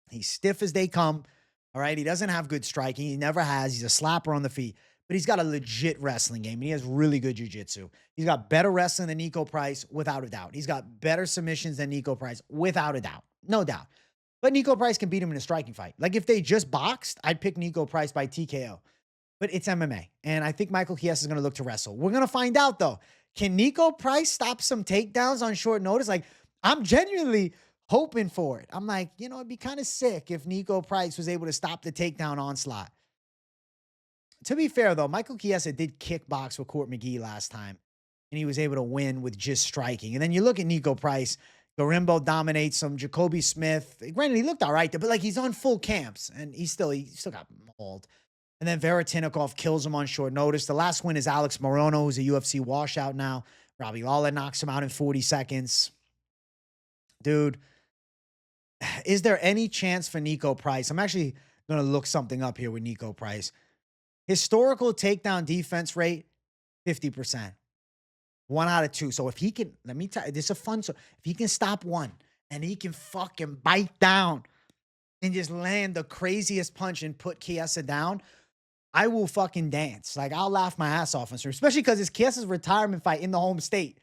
Speaker 1: He's stiff as they come. All right. He doesn't have good striking. He never has. He's a slapper on the feet. But he's got a legit wrestling game. And he has really good jiu-jitsu. He's got better wrestling than Niko Price, without a doubt. He's got better submissions than Niko Price, without a doubt. No doubt. But Niko Price can beat him in a striking fight. Like, if they just boxed, I'd pick Niko Price by TKO. But it's MMA. And I think Michael Chiesa is going to look to wrestle. We're going to find out, though. Can Niko Price stop some takedowns on short notice? Like, I'm genuinely hoping for it. I'm like, you know, it'd be kind of sick if Niko Price was able to stop the takedown onslaught. To be fair, though, Michael Chiesa did kickbox with Court McGee last time, and he was able to win with just striking. And then you look at Niko Price, Garimbo dominates him, Jacoby Smith. Granted, he looked all right there, but like he's on full camps, and he still got mauled. And then Veretinikov kills him on short notice. The last win is Alex Morono, who's a UFC washout now. Robbie Lawler knocks him out in 40 seconds. Dude, is there any chance for Niko Price? I'm actually going to look something up here with Niko Price. Historical takedown defense rate, 50%. 1 out of 2. So if he can, let me tell you, this is a fun. So if he can stop one and he can fucking bite down and just land the craziest punch and put Chiesa down, I will fucking dance. Like, I'll laugh my ass off, especially because it's Chiesa's retirement fight in the home state.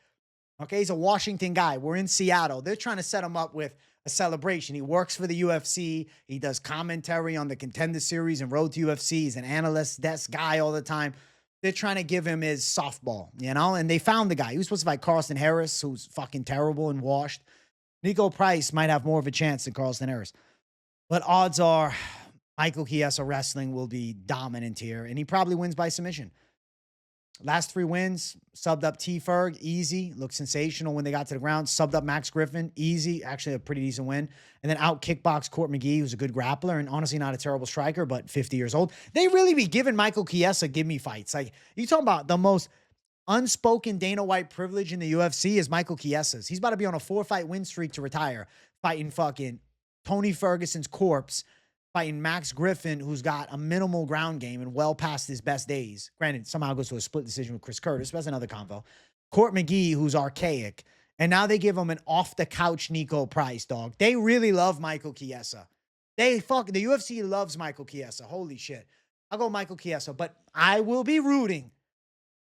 Speaker 1: Okay, he's a Washington guy. We're in Seattle. They're trying to set him up with a celebration. He works for the UFC. He does commentary on the Contender Series and Road to UFC. He's an analyst desk guy all the time. They're trying to give him his softball, you know? And they found the guy. He was supposed to fight Carlston Harris, who's fucking terrible and washed. Niko Price might have more of a chance than Carlston Harris. But odds are Michael Chiesa wrestling will be dominant here, and he probably wins by submission. Last 3 wins, subbed up T-Ferg, easy, looked sensational when they got to the ground. Subbed up Max Griffin, easy, actually a pretty decent win. And then out kickbox Court McGee, who's a good grappler and honestly not a terrible striker, but 50 years old. They really be giving Michael Chiesa give-me fights. Like, you talking about the most unspoken Dana White privilege in the UFC is Michael Chiesa's. He's about to be on a 4-fight win streak to retire, fighting fucking Tony Ferguson's corpse, fighting Max Griffin, who's got a minimal ground game and well past his best days. Granted, somehow goes to a split decision with Chris Curtis. But that's another convo. Court McGee, who's archaic. And now they give him an off-the-couch Niko Price, dog. They really love Michael Chiesa. The UFC loves Michael Chiesa. Holy shit. I'll go Michael Chiesa. But I will be rooting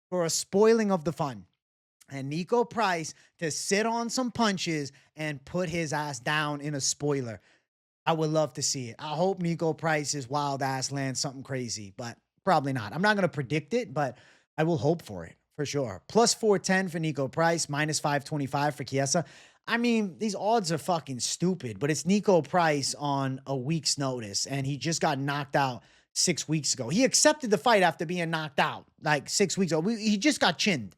Speaker 1: for a spoiling of the fun. And Niko Price to sit on some punches and put his ass down in a spoiler. I would love to see it. I hope Niko Price's wild ass lands something crazy, but probably not. I'm not going to predict it, but I will hope for it for sure. Plus 410 for Niko Price, minus 525 for Chiesa. I mean, these odds are fucking stupid, but it's Niko Price on a week's notice, and he just got knocked out 6 weeks ago. He accepted the fight after being knocked out like 6 weeks ago. He just got chinned.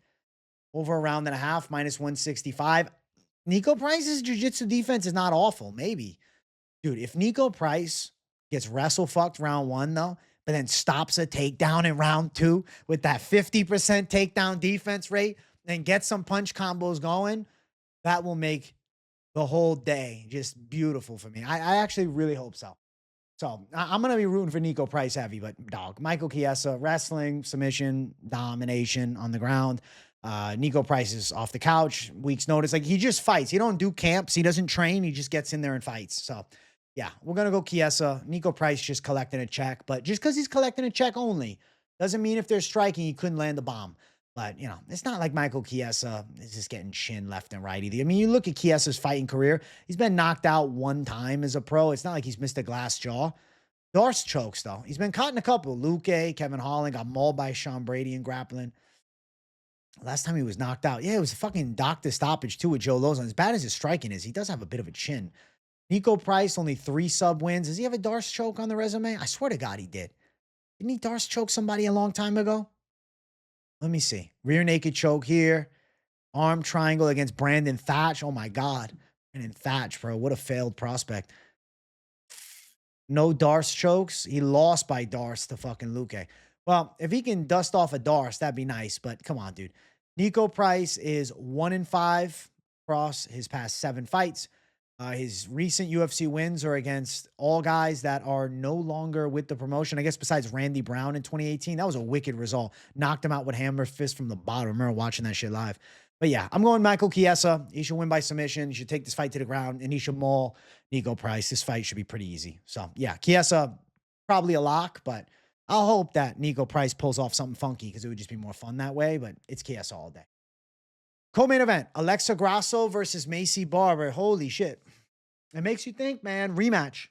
Speaker 1: over a round and a half, minus 165. Niko Price's jiu-jitsu defense is not awful, maybe. Dude, if Niko Price gets wrestle fucked round 1, though, but then stops a takedown in round 2 with that 50% takedown defense rate, and gets some punch combos going, that will make the whole day just beautiful for me. I actually really hope so. So I'm going to be rooting for Niko Price heavy, but dog, Michael Chiesa, wrestling, submission, domination on the ground. Niko Price is off the couch, week's notice. Like, he just fights. He don't do camps. He doesn't train. He just gets in there and fights. So yeah, we're going to go Chiesa. Niko Price just collecting a check, but just because he's collecting a check only doesn't mean if they're striking, he couldn't land the bomb. But, you know, it's not like Michael Chiesa is just getting chin left and right either. I mean, you look at Chiesa's fighting career, he's been knocked out 1 time as a pro. It's not like he's missed a glass jaw. Darce chokes, though. He's been caught in a couple. Luque, Kevin Holland got mauled by Sean Brady in grappling. Last time he was knocked out. Yeah, it was a fucking doctor stoppage, too, with Joe Lozon. As bad as his striking is, he does have a bit of a chin. Niko Price, only 3 sub wins. Does he have a Darce choke on the resume? I swear to God he did. Didn't he Darce choke somebody a long time ago? Let me see. Rear naked choke here. Arm triangle against Brandon Thatch. Oh, my God. Brandon Thatch, bro. What a failed prospect. No Darce chokes. He lost by Darce to fucking Luque. Well, if he can dust off a Darce, that'd be nice. But come on, dude. Niko Price is 1-5 across his past 7 fights. His recent UFC wins are against all guys that are no longer with the promotion. I guess besides Randy Brown in 2018. That was a wicked result. Knocked him out with hammer fist from the bottom. I remember watching that shit live. But yeah, I'm going Michael Chiesa. He should win by submission. He should take this fight to the ground, and he should maul Niko Price. This fight should be pretty easy. So yeah, Chiesa, probably a lock, but I'll hope that Niko Price pulls off something funky because it would just be more fun that way, but it's Chiesa all day. Co-main event, Alexa Grasso versus Maycee Barber. Holy shit. It makes you think, man. Rematch.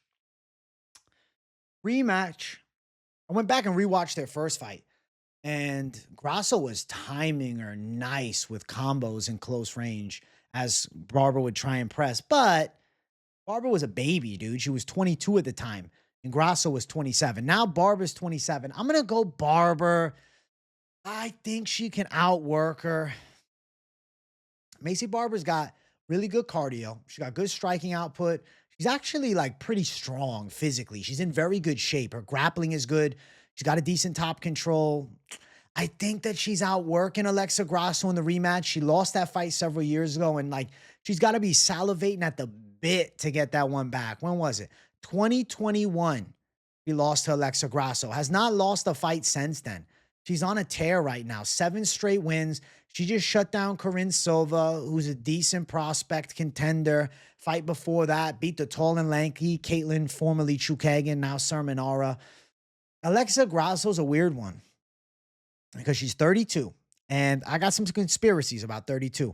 Speaker 1: I went back and rewatched their first fight, and Grasso was timing her nice with combos in close range as Barber would try and press. But Barber was a baby, dude. She was 22 at the time, and Grasso was 27. Now Barber's 27. I'm going to go Barber. I think she can outwork her. Maycee Barber's got really good cardio. She got good striking output. She's actually like pretty strong physically. She's in very good shape. Her grappling is good. She's got a decent top control. I think that she's outworking Alexa Grasso in the rematch. She lost that fight several years ago, and like she's got to be salivating at the bit to get that one back. When was it? 2021. She lost to Alexa Grasso. Has not lost a fight since then. She's on a tear right now. 7 straight wins. She just shut down Corinne Silva, who's a decent prospect contender. Fight before that, beat the tall and lanky Caitlin, formerly Chukagan, now Thainara. Alexa Grasso's a weird one because she's 32. And I got some conspiracies about 32.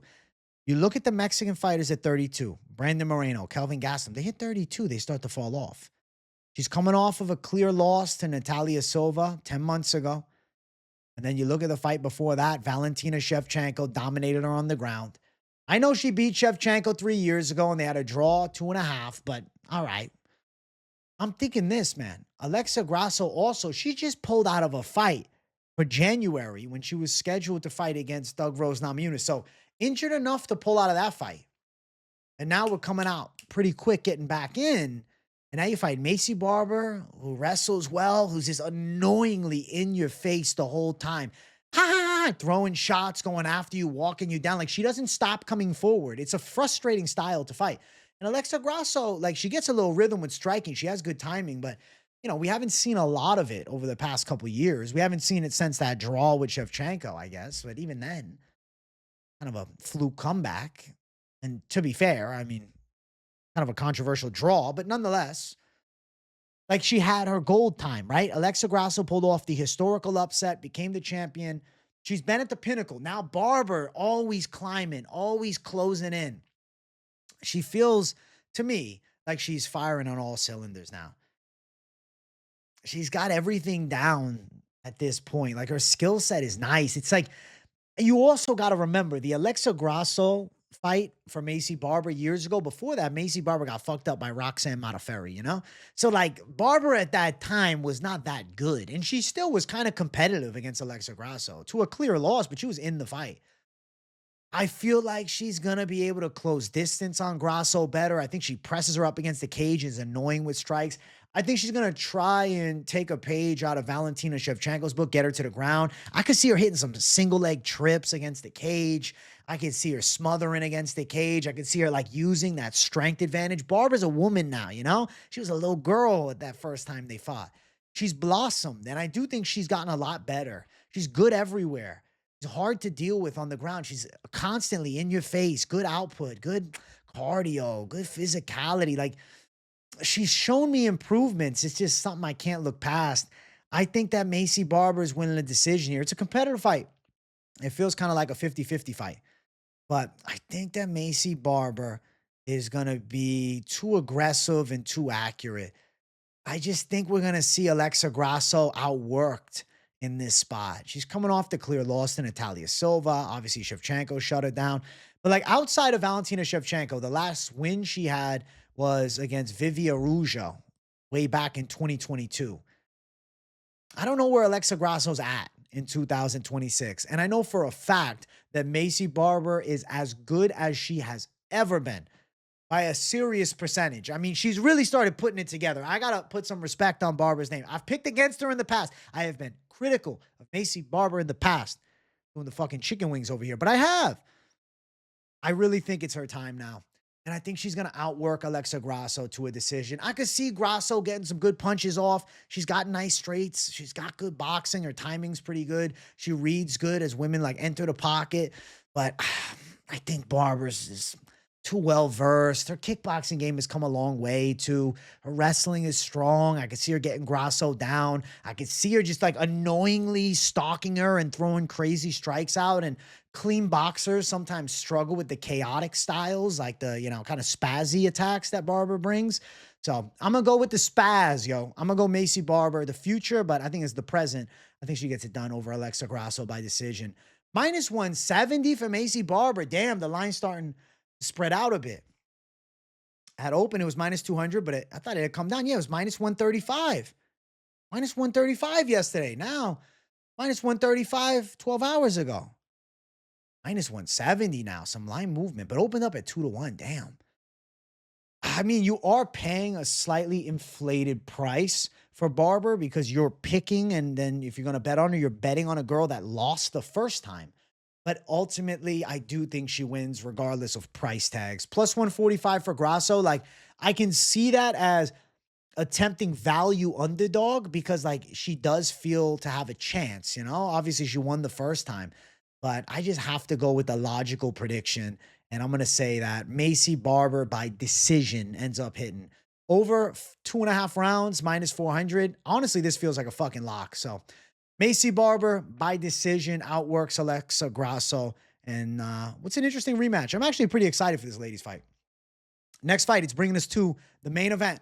Speaker 1: You look at the Mexican fighters at 32, Brandon Moreno, Kelvin Gastelum, they hit 32, they start to fall off. She's coming off of a clear loss to Natalia Silva 10 months ago. And then you look at the fight before that, Valentina Shevchenko dominated her on the ground. I know she beat Shevchenko 3 years ago and they had a draw 2.5, but all right. I'm thinking this, man. Alexa Grasso also, she just pulled out of a fight for January when she was scheduled to fight against Doug Rose Namajunas. So injured enough to pull out of that fight. And now we're coming out pretty quick, getting back in. And now you fight Maycee Barber, who wrestles well, who's just annoyingly in your face the whole time. Ha ha ha, throwing shots, going after you, walking you down. Like, she doesn't stop coming forward. It's a frustrating style to fight. And Alexa Grasso, like, she gets a little rhythm with striking. She has good timing, but, you know, we haven't seen a lot of it over the past couple of years. We haven't seen it since that draw with Shevchenko, I guess. But even then, kind of a fluke comeback. And to be fair, I mean, kind of a controversial draw, but nonetheless, like, she had her gold time, right? Alexa Grasso pulled off the historical upset, became the champion. She's been at the pinnacle. Now Barber always climbing, always closing in. She feels, to me, like she's firing on all cylinders now. She's got everything down at this point. Like, her skill set is nice. It's like, you also got to remember the Alexa Grasso fight for Maycee Barber years ago. Before that, Maycee Barber got fucked up by Roxanne Modafferi, you know? So, like, Barber at that time was not that good. And she still was kind of competitive against Alexa Grasso to a clear loss, but she was in the fight. I feel like she's going to be able to close distance on Grasso better. I think she presses her up against the cage, is annoying with strikes. I think she's going to try and take a page out of Valentina Shevchenko's book, get her to the ground. I could see her hitting some single leg trips against the cage. I could see her smothering against the cage. I could see her like using that strength advantage. Barber's a woman now, you know? She was a little girl at that first time they fought. She's blossomed, and I do think she's gotten a lot better. She's good everywhere. She's hard to deal with on the ground. She's constantly in your face, good output, good cardio, good physicality. Like, she's shown me improvements. It's just something I can't look past. I think that Maycee Barber is winning a decision here. It's a competitive fight. It feels kind of like a 50-50 fight. But I think that Maycee Barber is going to be too aggressive and too accurate. I just think we're going to see Alexa Grasso outworked in this spot. She's coming off the clear loss to Natalia Silva. Obviously, Shevchenko shut her down. But like outside of Valentina Shevchenko, the last win she had was against Vivia Erosa way back in 2022. I don't know where Alexa Grasso's at in 2026. And I know for a fact that Maycee Barber is as good as she has ever been by a serious percentage. I mean, she's really started putting it together. I got to put some respect on Barber's name. I've picked against her in the past. I have been critical of Maycee Barber in the past, doing the fucking chicken wings over here, but I have. I really think it's her time now. And I think she's going to outwork Alexa Grasso to a decision. I could see Grasso getting some good punches off. She's got nice straights. She's got good boxing. Her timing's pretty good. She reads good as women like enter the pocket. But I think Barber's is too well-versed. Her kickboxing game has come a long way too. Her wrestling is strong. I could see her getting Grasso down. I could see her just like annoyingly stalking her and throwing crazy strikes out. And clean boxers sometimes struggle with the chaotic styles, like the, you know, kind of spazzy attacks that Barber brings. So I'm going to go with the spaz, yo. I'm going to go Maycee Barber, the future, but I think it's the present. I think she gets it done over Alexa Grasso by decision. Minus 170 for Maycee Barber. Damn, the line's starting to spread out a bit. At open, it was minus 200, but I thought it had come down. Yeah, it was minus 135. Minus 135 yesterday. Now, minus 135 12 hours ago. Minus 170 now, some line movement, but opened up at 2-1. Damn. I mean, you are paying a slightly inflated price for Barber because you're picking, and then if you're going to bet on her, you're betting on a girl that lost the first time. But ultimately, I do think she wins regardless of price tags. Plus 145 for Grasso. Like, I can see that as a tempting value underdog because, like, she does feel to have a chance, you know? Obviously, she won the first time. But I just have to go with the logical prediction. And I'm going to say that Maycee Barber by decision ends up hitting over 2.5 rounds, minus 400. Honestly, this feels like a fucking lock. So Maycee Barber by decision outworks Alexa Grasso. And what's an interesting rematch? I'm actually pretty excited for this ladies fight. Next fight, it's bringing us to the main event.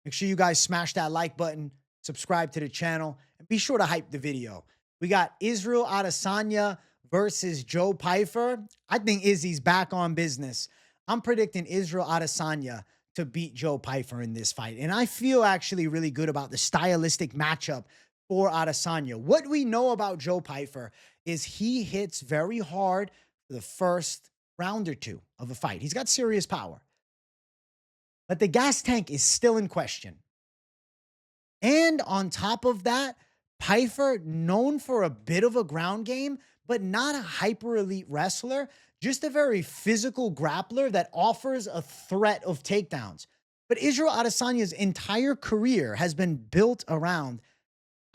Speaker 1: Make sure you guys smash that like button, subscribe to the channel, and be sure to hype the video. We got Israel Adesanya versus Joe Pyfer. I think Izzy's back on business. I'm predicting Israel Adesanya to beat Joe Pyfer in this fight. And I feel actually really good about the stylistic matchup for Adesanya. What we know about Joe Pyfer is he hits very hard for the first round or two of a fight. He's got serious power. But the gas tank is still in question. And on top of that, Pyfer, known for a bit of a ground game, but not a hyper elite wrestler, just a very physical grappler that offers a threat of takedowns. But Israel Adesanya's entire career has been built around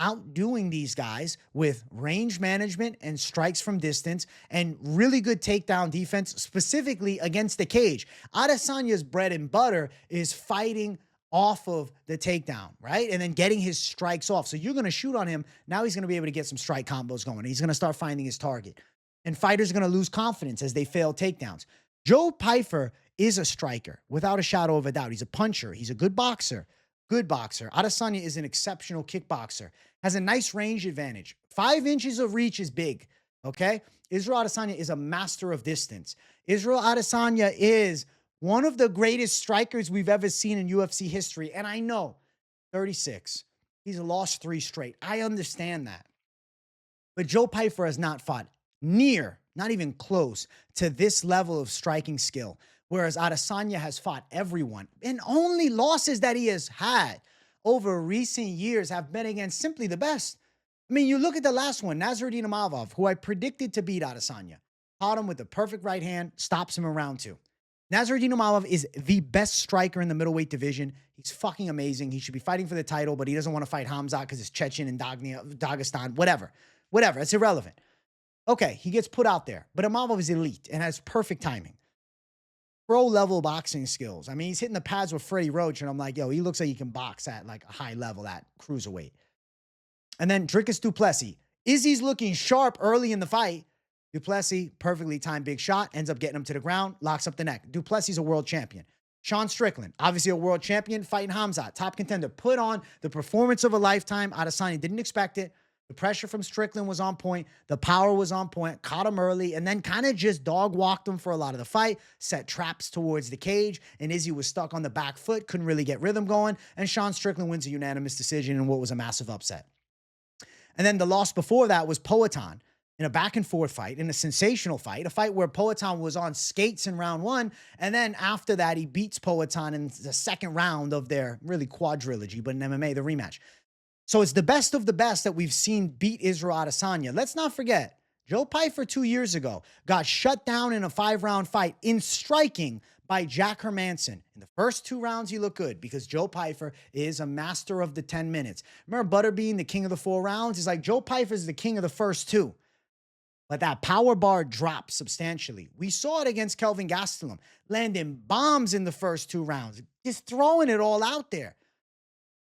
Speaker 1: outdoing these guys with range management and strikes from distance and really good takedown defense, specifically against the cage. Adesanya's bread and butter is fighting off of the takedown, right? And then getting his strikes off. So you're going to shoot on him. Now he's going to be able to get some strike combos going. He's going to start finding his target. And fighters are going to lose confidence as they fail takedowns. Joe Pyfer is a striker without a shadow of a doubt. He's a puncher. He's a good boxer. Good boxer. Adesanya is an exceptional kickboxer. Has a nice range advantage. 5 inches of reach is big, okay? Israel Adesanya is a master of distance. Israel Adesanya is one of the greatest strikers we've ever seen in UFC history. And I know, 36. He's lost 3 straight. I understand that. But Joe Pyfer has not fought near not even close to this level of striking skill. Whereas Adesanya has fought everyone, and only losses that he has had over recent years have been against simply the best. I mean, you look at the last one, Nasruddin Imavov, who I predicted to beat Adesanya. Caught him with the perfect right hand, stops him in round 2. Nasruddin Imavov is the best striker in the middleweight division. He's fucking amazing. He should be fighting for the title, but he doesn't want to fight Hamzat because it's Chechen and Dagestan, whatever. Whatever, it's irrelevant. Okay, he gets put out there, but Imavov is elite and has perfect timing. Pro-level boxing skills. I mean, he's hitting the pads with Freddie Roach, and I'm like, yo, he looks like he can box at like a high level at cruiserweight. And then Dricus du Plessis. Izzy's looking sharp early in the fight. Du Plessis, perfectly timed big shot, ends up getting him to the ground, locks up the neck. Du Plessis is a world champion. Sean Strickland, obviously a world champion, fighting Hamzat, top contender. Put on the performance of a lifetime. Adesanya didn't expect it. The pressure from Strickland was on point. The power was on point. Caught him early and then kind of just dog walked him for a lot of the fight. Set traps towards the cage. And Izzy was stuck on the back foot. Couldn't really get rhythm going. And Sean Strickland wins a unanimous decision in what was a massive upset. And then the loss before that was Poatan in a back and forth fight, in a sensational fight, a fight where Poatan was on skates in round 1. And then after that, he beats Poatan in the second round of their really quadrilogy, but in MMA, the rematch. So it's the best of the best that we've seen beat Israel Adesanya. Let's not forget, Joe Pyfer 2 years ago got shut down in a 5-round fight in striking by Jack Hermanson. In the first 2 rounds, he looked good because Joe Pyfer is a master of the 10 minutes. Remember Butterbean, the king of the 4 rounds? It's like Joe Pyfer is the king of the first 2. But that power bar dropped substantially. We saw it against Kelvin Gastelum, landing bombs in the first 2 rounds, just throwing it all out there.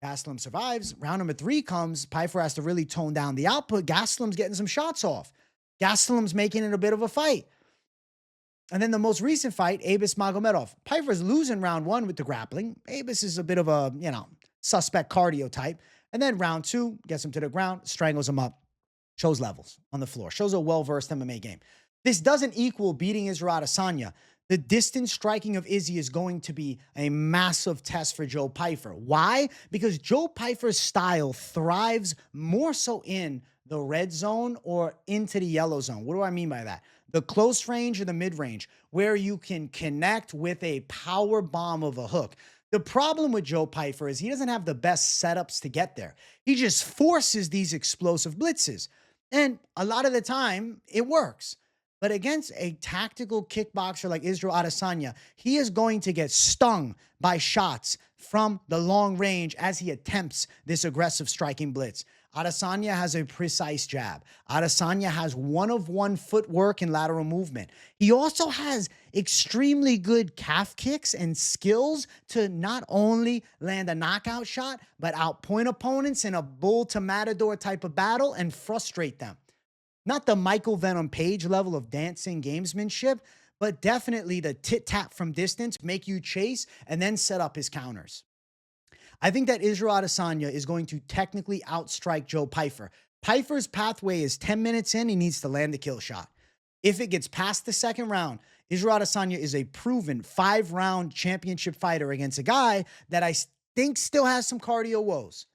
Speaker 1: Gastelum survives. Round number 3 comes. Pyfer has to really tone down the output. Gastelum's getting some shots off. Gastelum's making it a bit of a fight. And then the most recent fight, Abus Magomedov. Pyfer's losing round 1 with the grappling. Abus is a bit of a, suspect cardio type. And then round 2, gets him to the ground, strangles him up, shows levels on the floor, shows a well-versed MMA game. This doesn't equal beating Israel Adesanya. The distance striking of Izzy is going to be a massive test for Joe Pyfer. Why? Because Joe Pyfer's style thrives more so in the red zone or into the yellow zone. What do I mean by that? The close range or the mid-range, where you can connect with a power bomb of a hook. The problem with Joe Pyfer is he doesn't have the best setups to get there. He just forces these explosive blitzes. And a lot of the time, it works. But against a tactical kickboxer like Israel Adesanya, he is going to get stung by shots from the long range as he attempts this aggressive striking blitz. Adesanya has a precise jab. Adesanya has one-of-one footwork and lateral movement. He also has extremely good calf kicks and skills to not only land a knockout shot, but outpoint opponents in a bull to matador type of battle and frustrate them. Not the Michael Venom Page level of dancing gamesmanship, but definitely the tit-tap from distance, make you chase, and then set up his counters. I think that Israel Adesanya is going to technically outstrike Joe Pyfer. Pyfer's pathway is 10 minutes in, he needs to land the kill shot. If it gets past the second round, Israel Adesanya is a proven 5-round championship fighter against a guy that I think still has some cardio woes.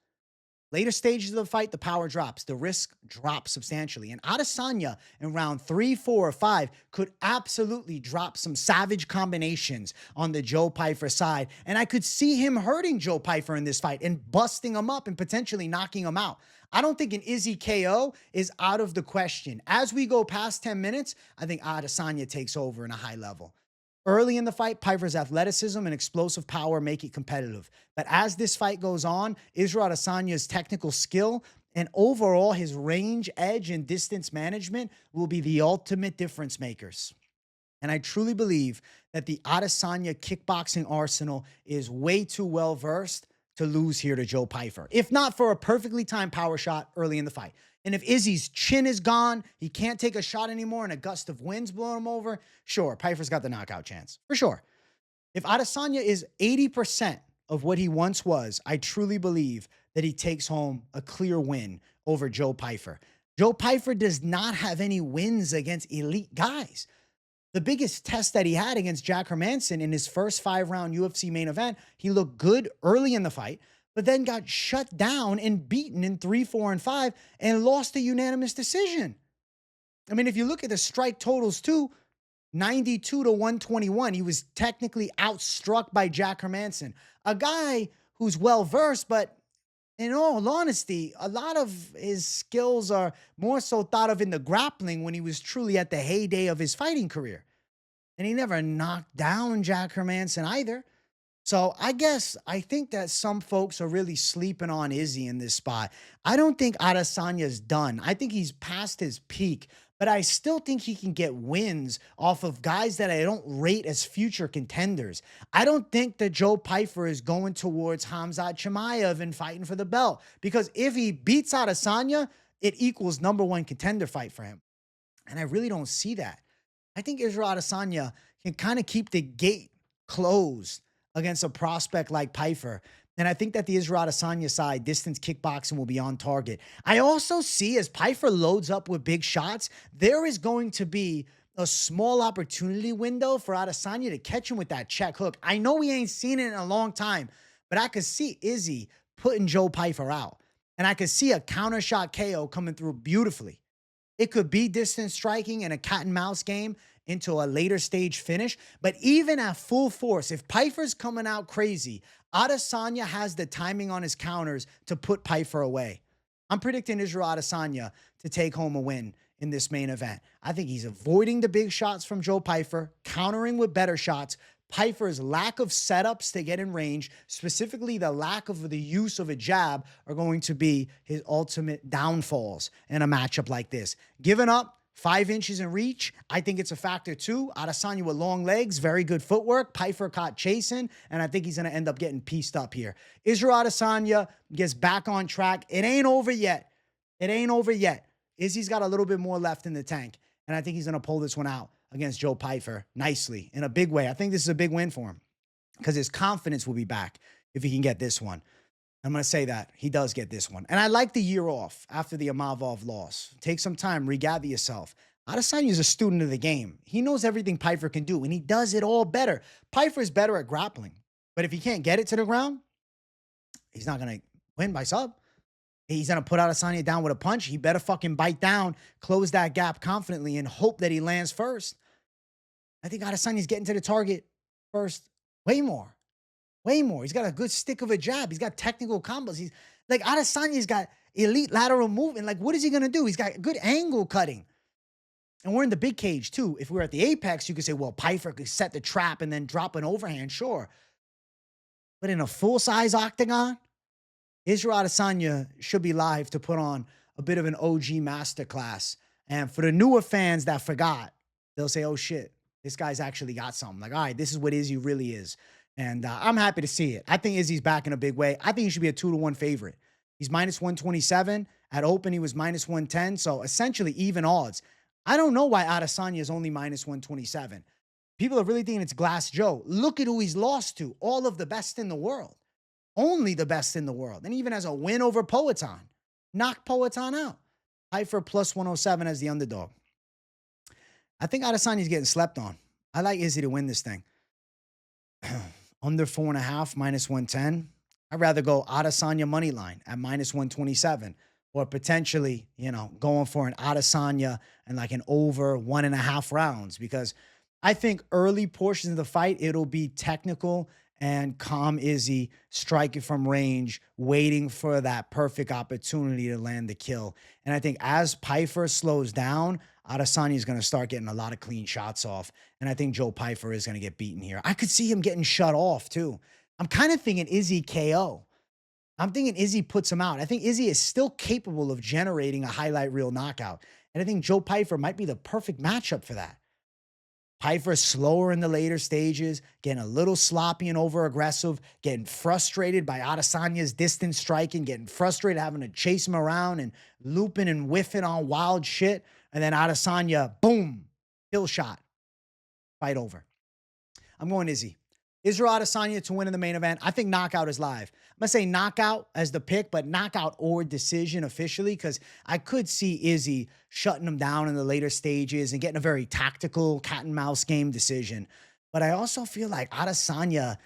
Speaker 1: Later stages of the fight, the power drops. The risk drops substantially. And Adesanya in round 3, 4, or 5 could absolutely drop some savage combinations on the Joe Pyfer side. And I could see him hurting Joe Pyfer in this fight and busting him up and potentially knocking him out. I don't think an Izzy KO is out of the question. As we go past 10 minutes, I think Adesanya takes over in a high level. Early in the fight, Pyfer's athleticism and explosive power make it competitive. But as this fight goes on, Israel Adesanya's technical skill and overall his range, edge, and distance management will be the ultimate difference makers. And I truly believe that the Adesanya kickboxing arsenal is way too well-versed to lose here to Joe Pyfer, if not for a perfectly timed power shot early in the fight. And if Izzy's chin is gone, he can't take a shot anymore, and a gust of wind's blowing him over, sure, Pyfer's got the knockout chance, for sure. If Adesanya is 80% of what he once was, I truly believe that he takes home a clear win over Joe Pyfer. Joe Pyfer does not have any wins against elite guys. The biggest test that he had against Jack Hermanson in his first 5-round UFC main event, he looked good early in the fight, but then got shut down and beaten in 3, 4, and 5 and lost a unanimous decision. I mean, if you look at the strike totals too, 92 to 121, he was technically outstruck by Jack Hermanson, a guy who's well-versed, but in all honesty, a lot of his skills are more so thought of in the grappling when he was truly at the heyday of his fighting career. And he never knocked down Jack Hermanson either. So I think that some folks are really sleeping on Izzy in this spot. I don't think Adesanya's done. I think he's past his peak, but I still think he can get wins off of guys that I don't rate as future contenders. I don't think that Joe Pyfer is going towards Khamzat Chimaev and fighting for the belt, because if he beats Adesanya, it equals #1 contender fight for him. And I really don't see that. I think Israel Adesanya can kind of keep the gate closed against a prospect like Pyfer. And I think that the Israel Adesanya side, distance kickboxing, will be on target. I also see, as Pyfer loads up with big shots, there is going to be a small opportunity window for Adesanya to catch him with that check hook. I know we ain't seen it in a long time, but I could see Izzy putting Joe Pyfer out. And I could see a counter shot KO coming through beautifully. It could be distance striking and a cat and mouse game into a later stage finish. But even at full force, if Pyfer's coming out crazy, Adesanya has the timing on his counters to put Pyfer away. I'm predicting Israel Adesanya to take home a win in this main event. I think he's avoiding the big shots from Joe Pyfer, countering with better shots. Pyfer's lack of setups to get in range, specifically the lack of the use of a jab, are going to be his ultimate downfalls in a matchup like this. Giving up 5 inches in reach, I think it's a factor too. Adesanya with long legs, very good footwork. Pyfer caught chasing, and I think he's going to end up getting pieced up here. Israel Adesanya gets back on track. It ain't over yet. It ain't over yet. Izzy's got a little bit more left in the tank, and I think he's going to pull this one out against Joe Pyfer nicely in a big way. I think this is a big win for him because his confidence will be back if he can get this one. I'm going to say that he does get this one. And I like the year off after the Imavov loss. Take some time, regather yourself. Adesanya is a student of the game. He knows everything Pyfer can do, and he does it all better. Pyfer is better at grappling, but if he can't get it to the ground, he's not going to win by sub. He's going to put Adesanya down with a punch. He better fucking bite down, close that gap confidently, and hope that he lands first. I think Adesanya's getting to the target first way more. Way more. He's got a good stick of a jab. He's got technical combos. He's like, Adesanya's got elite lateral movement. Like, what is he going to do? He's got good angle cutting. And we're in the big cage, too. If we were at the apex, you could say, well, Pyfer could set the trap and then drop an overhand. Sure. But in a full-size octagon, Israel Adesanya should be live to put on a bit of an OG masterclass. And for the newer fans that forgot, they'll say, oh, shit, this guy's actually got something. Like, all right, this is what Izzy really is. And I'm happy to see it. I think Izzy's back in a big way. I think he should be a 2-1 favorite. He's minus 127. At open, he was minus 110. So essentially even odds. I don't know why Adesanya is only minus 127. People are really thinking it's Glass Joe. Look at who he's lost to. All of the best in the world. Only the best in the world. And even has a win over Poetan. Knocked Poetan out. Pyfer plus 107 as the underdog. I think Adesanya's getting slept on. I like Izzy to win this thing. Under 4.5, minus 110. I'd rather go Adesanya money line at minus 127. Or potentially, going for an Adesanya and like an over 1.5 rounds. Because I think early portions of the fight, it'll be technical and calm Izzy striking from range, waiting for that perfect opportunity to land the kill. And I think as Pyfer slows down, Adesanya is going to start getting a lot of clean shots off. And I think Joe Pyfer is going to get beaten here. I could see him getting shut off too. I'm kind of thinking Izzy KO. I'm thinking Izzy puts him out. I think Izzy is still capable of generating a highlight reel knockout. And I think Joe Pyfer might be the perfect matchup for that. Pyfer slower in the later stages, getting a little sloppy and over-aggressive, getting frustrated by Adesanya's distance striking, getting frustrated having to chase him around and looping and whiffing on wild shit. And then Adesanya, boom, kill shot. Fight over. I'm going Izzy. Israel Adesanya to win in the main event. I think knockout is live. I'm going to say knockout as the pick, but knockout or decision officially, because I could see Izzy shutting him down in the later stages and getting a very tactical cat and mouse game decision. But I also feel like Adesanya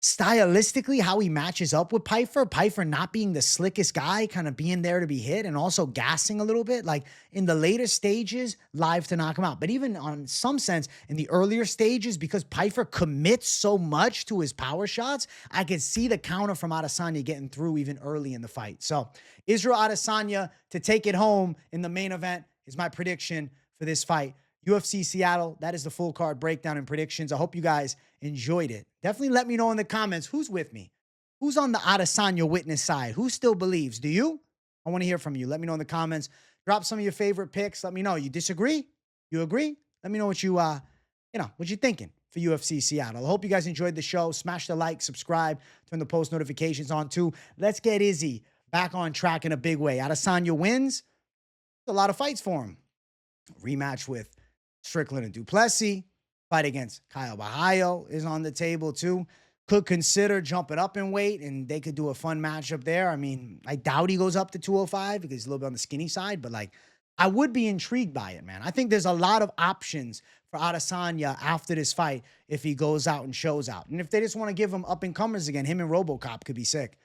Speaker 1: stylistically, how he matches up with Pyfer not being the slickest guy, kind of being there to be hit and also gassing a little bit. Like in the later stages, live to knock him out. But even on some sense, in the earlier stages, because Pyfer commits so much to his power shots, I could see the counter from Adesanya getting through even early in the fight. So Israel Adesanya to take it home in the main event is my prediction for this fight. UFC Seattle, that is the full card breakdown and predictions. I hope you guys enjoyed it. Definitely let me know in the comments who's with me. Who's on the Adesanya witness side? Who still believes? Do you? I want to hear from you. Let me know in the comments. Drop some of your favorite picks. Let me know. You disagree? You agree? Let me know what what you're thinking for UFC Seattle. I hope you guys enjoyed the show. Smash the like, subscribe, turn the post notifications on too. Let's get Izzy back on track in a big way. Adesanya wins. A lot of fights for him. Rematch with Strickland and Duplessis. Fight against Kyle Bahayo is on the table too. Could consider jumping up in weight, and they could do a fun matchup there. I mean, I doubt he goes up to 205 because he's a little bit on the skinny side, but like, I would be intrigued by it, man. I think there's a lot of options for Adesanya after this fight if he goes out and shows out. And if they just want to give him up-and-comers again, him and RoboCop could be sick.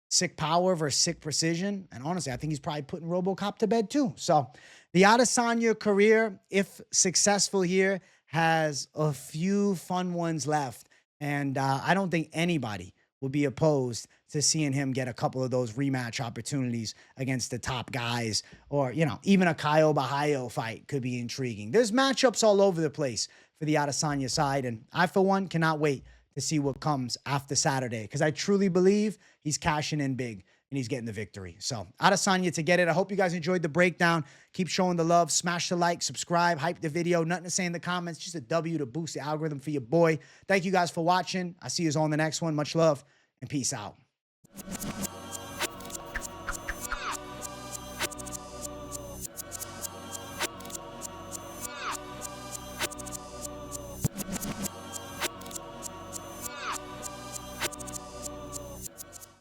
Speaker 1: Sick power versus sick precision. And honestly, I think he's probably putting RoboCop to bed too. So the Adesanya career, if successful here, has a few fun ones left. And I don't think anybody will be opposed to seeing him get a couple of those rematch opportunities against the top guys. Or, even a Kyle Bahayo fight could be intriguing. There's matchups all over the place for the Adesanya side. And I, for one, cannot wait to see what comes after Saturday, because I truly believe he's cashing in big and he's getting the victory. So Adesanya to get it. I hope you guys enjoyed the breakdown. Keep showing the love. Smash the like, subscribe, hype the video. Nothing to say in the comments. Just a W to boost the algorithm for your boy. Thank you guys for watching. I see you all in the next one. Much love and peace out.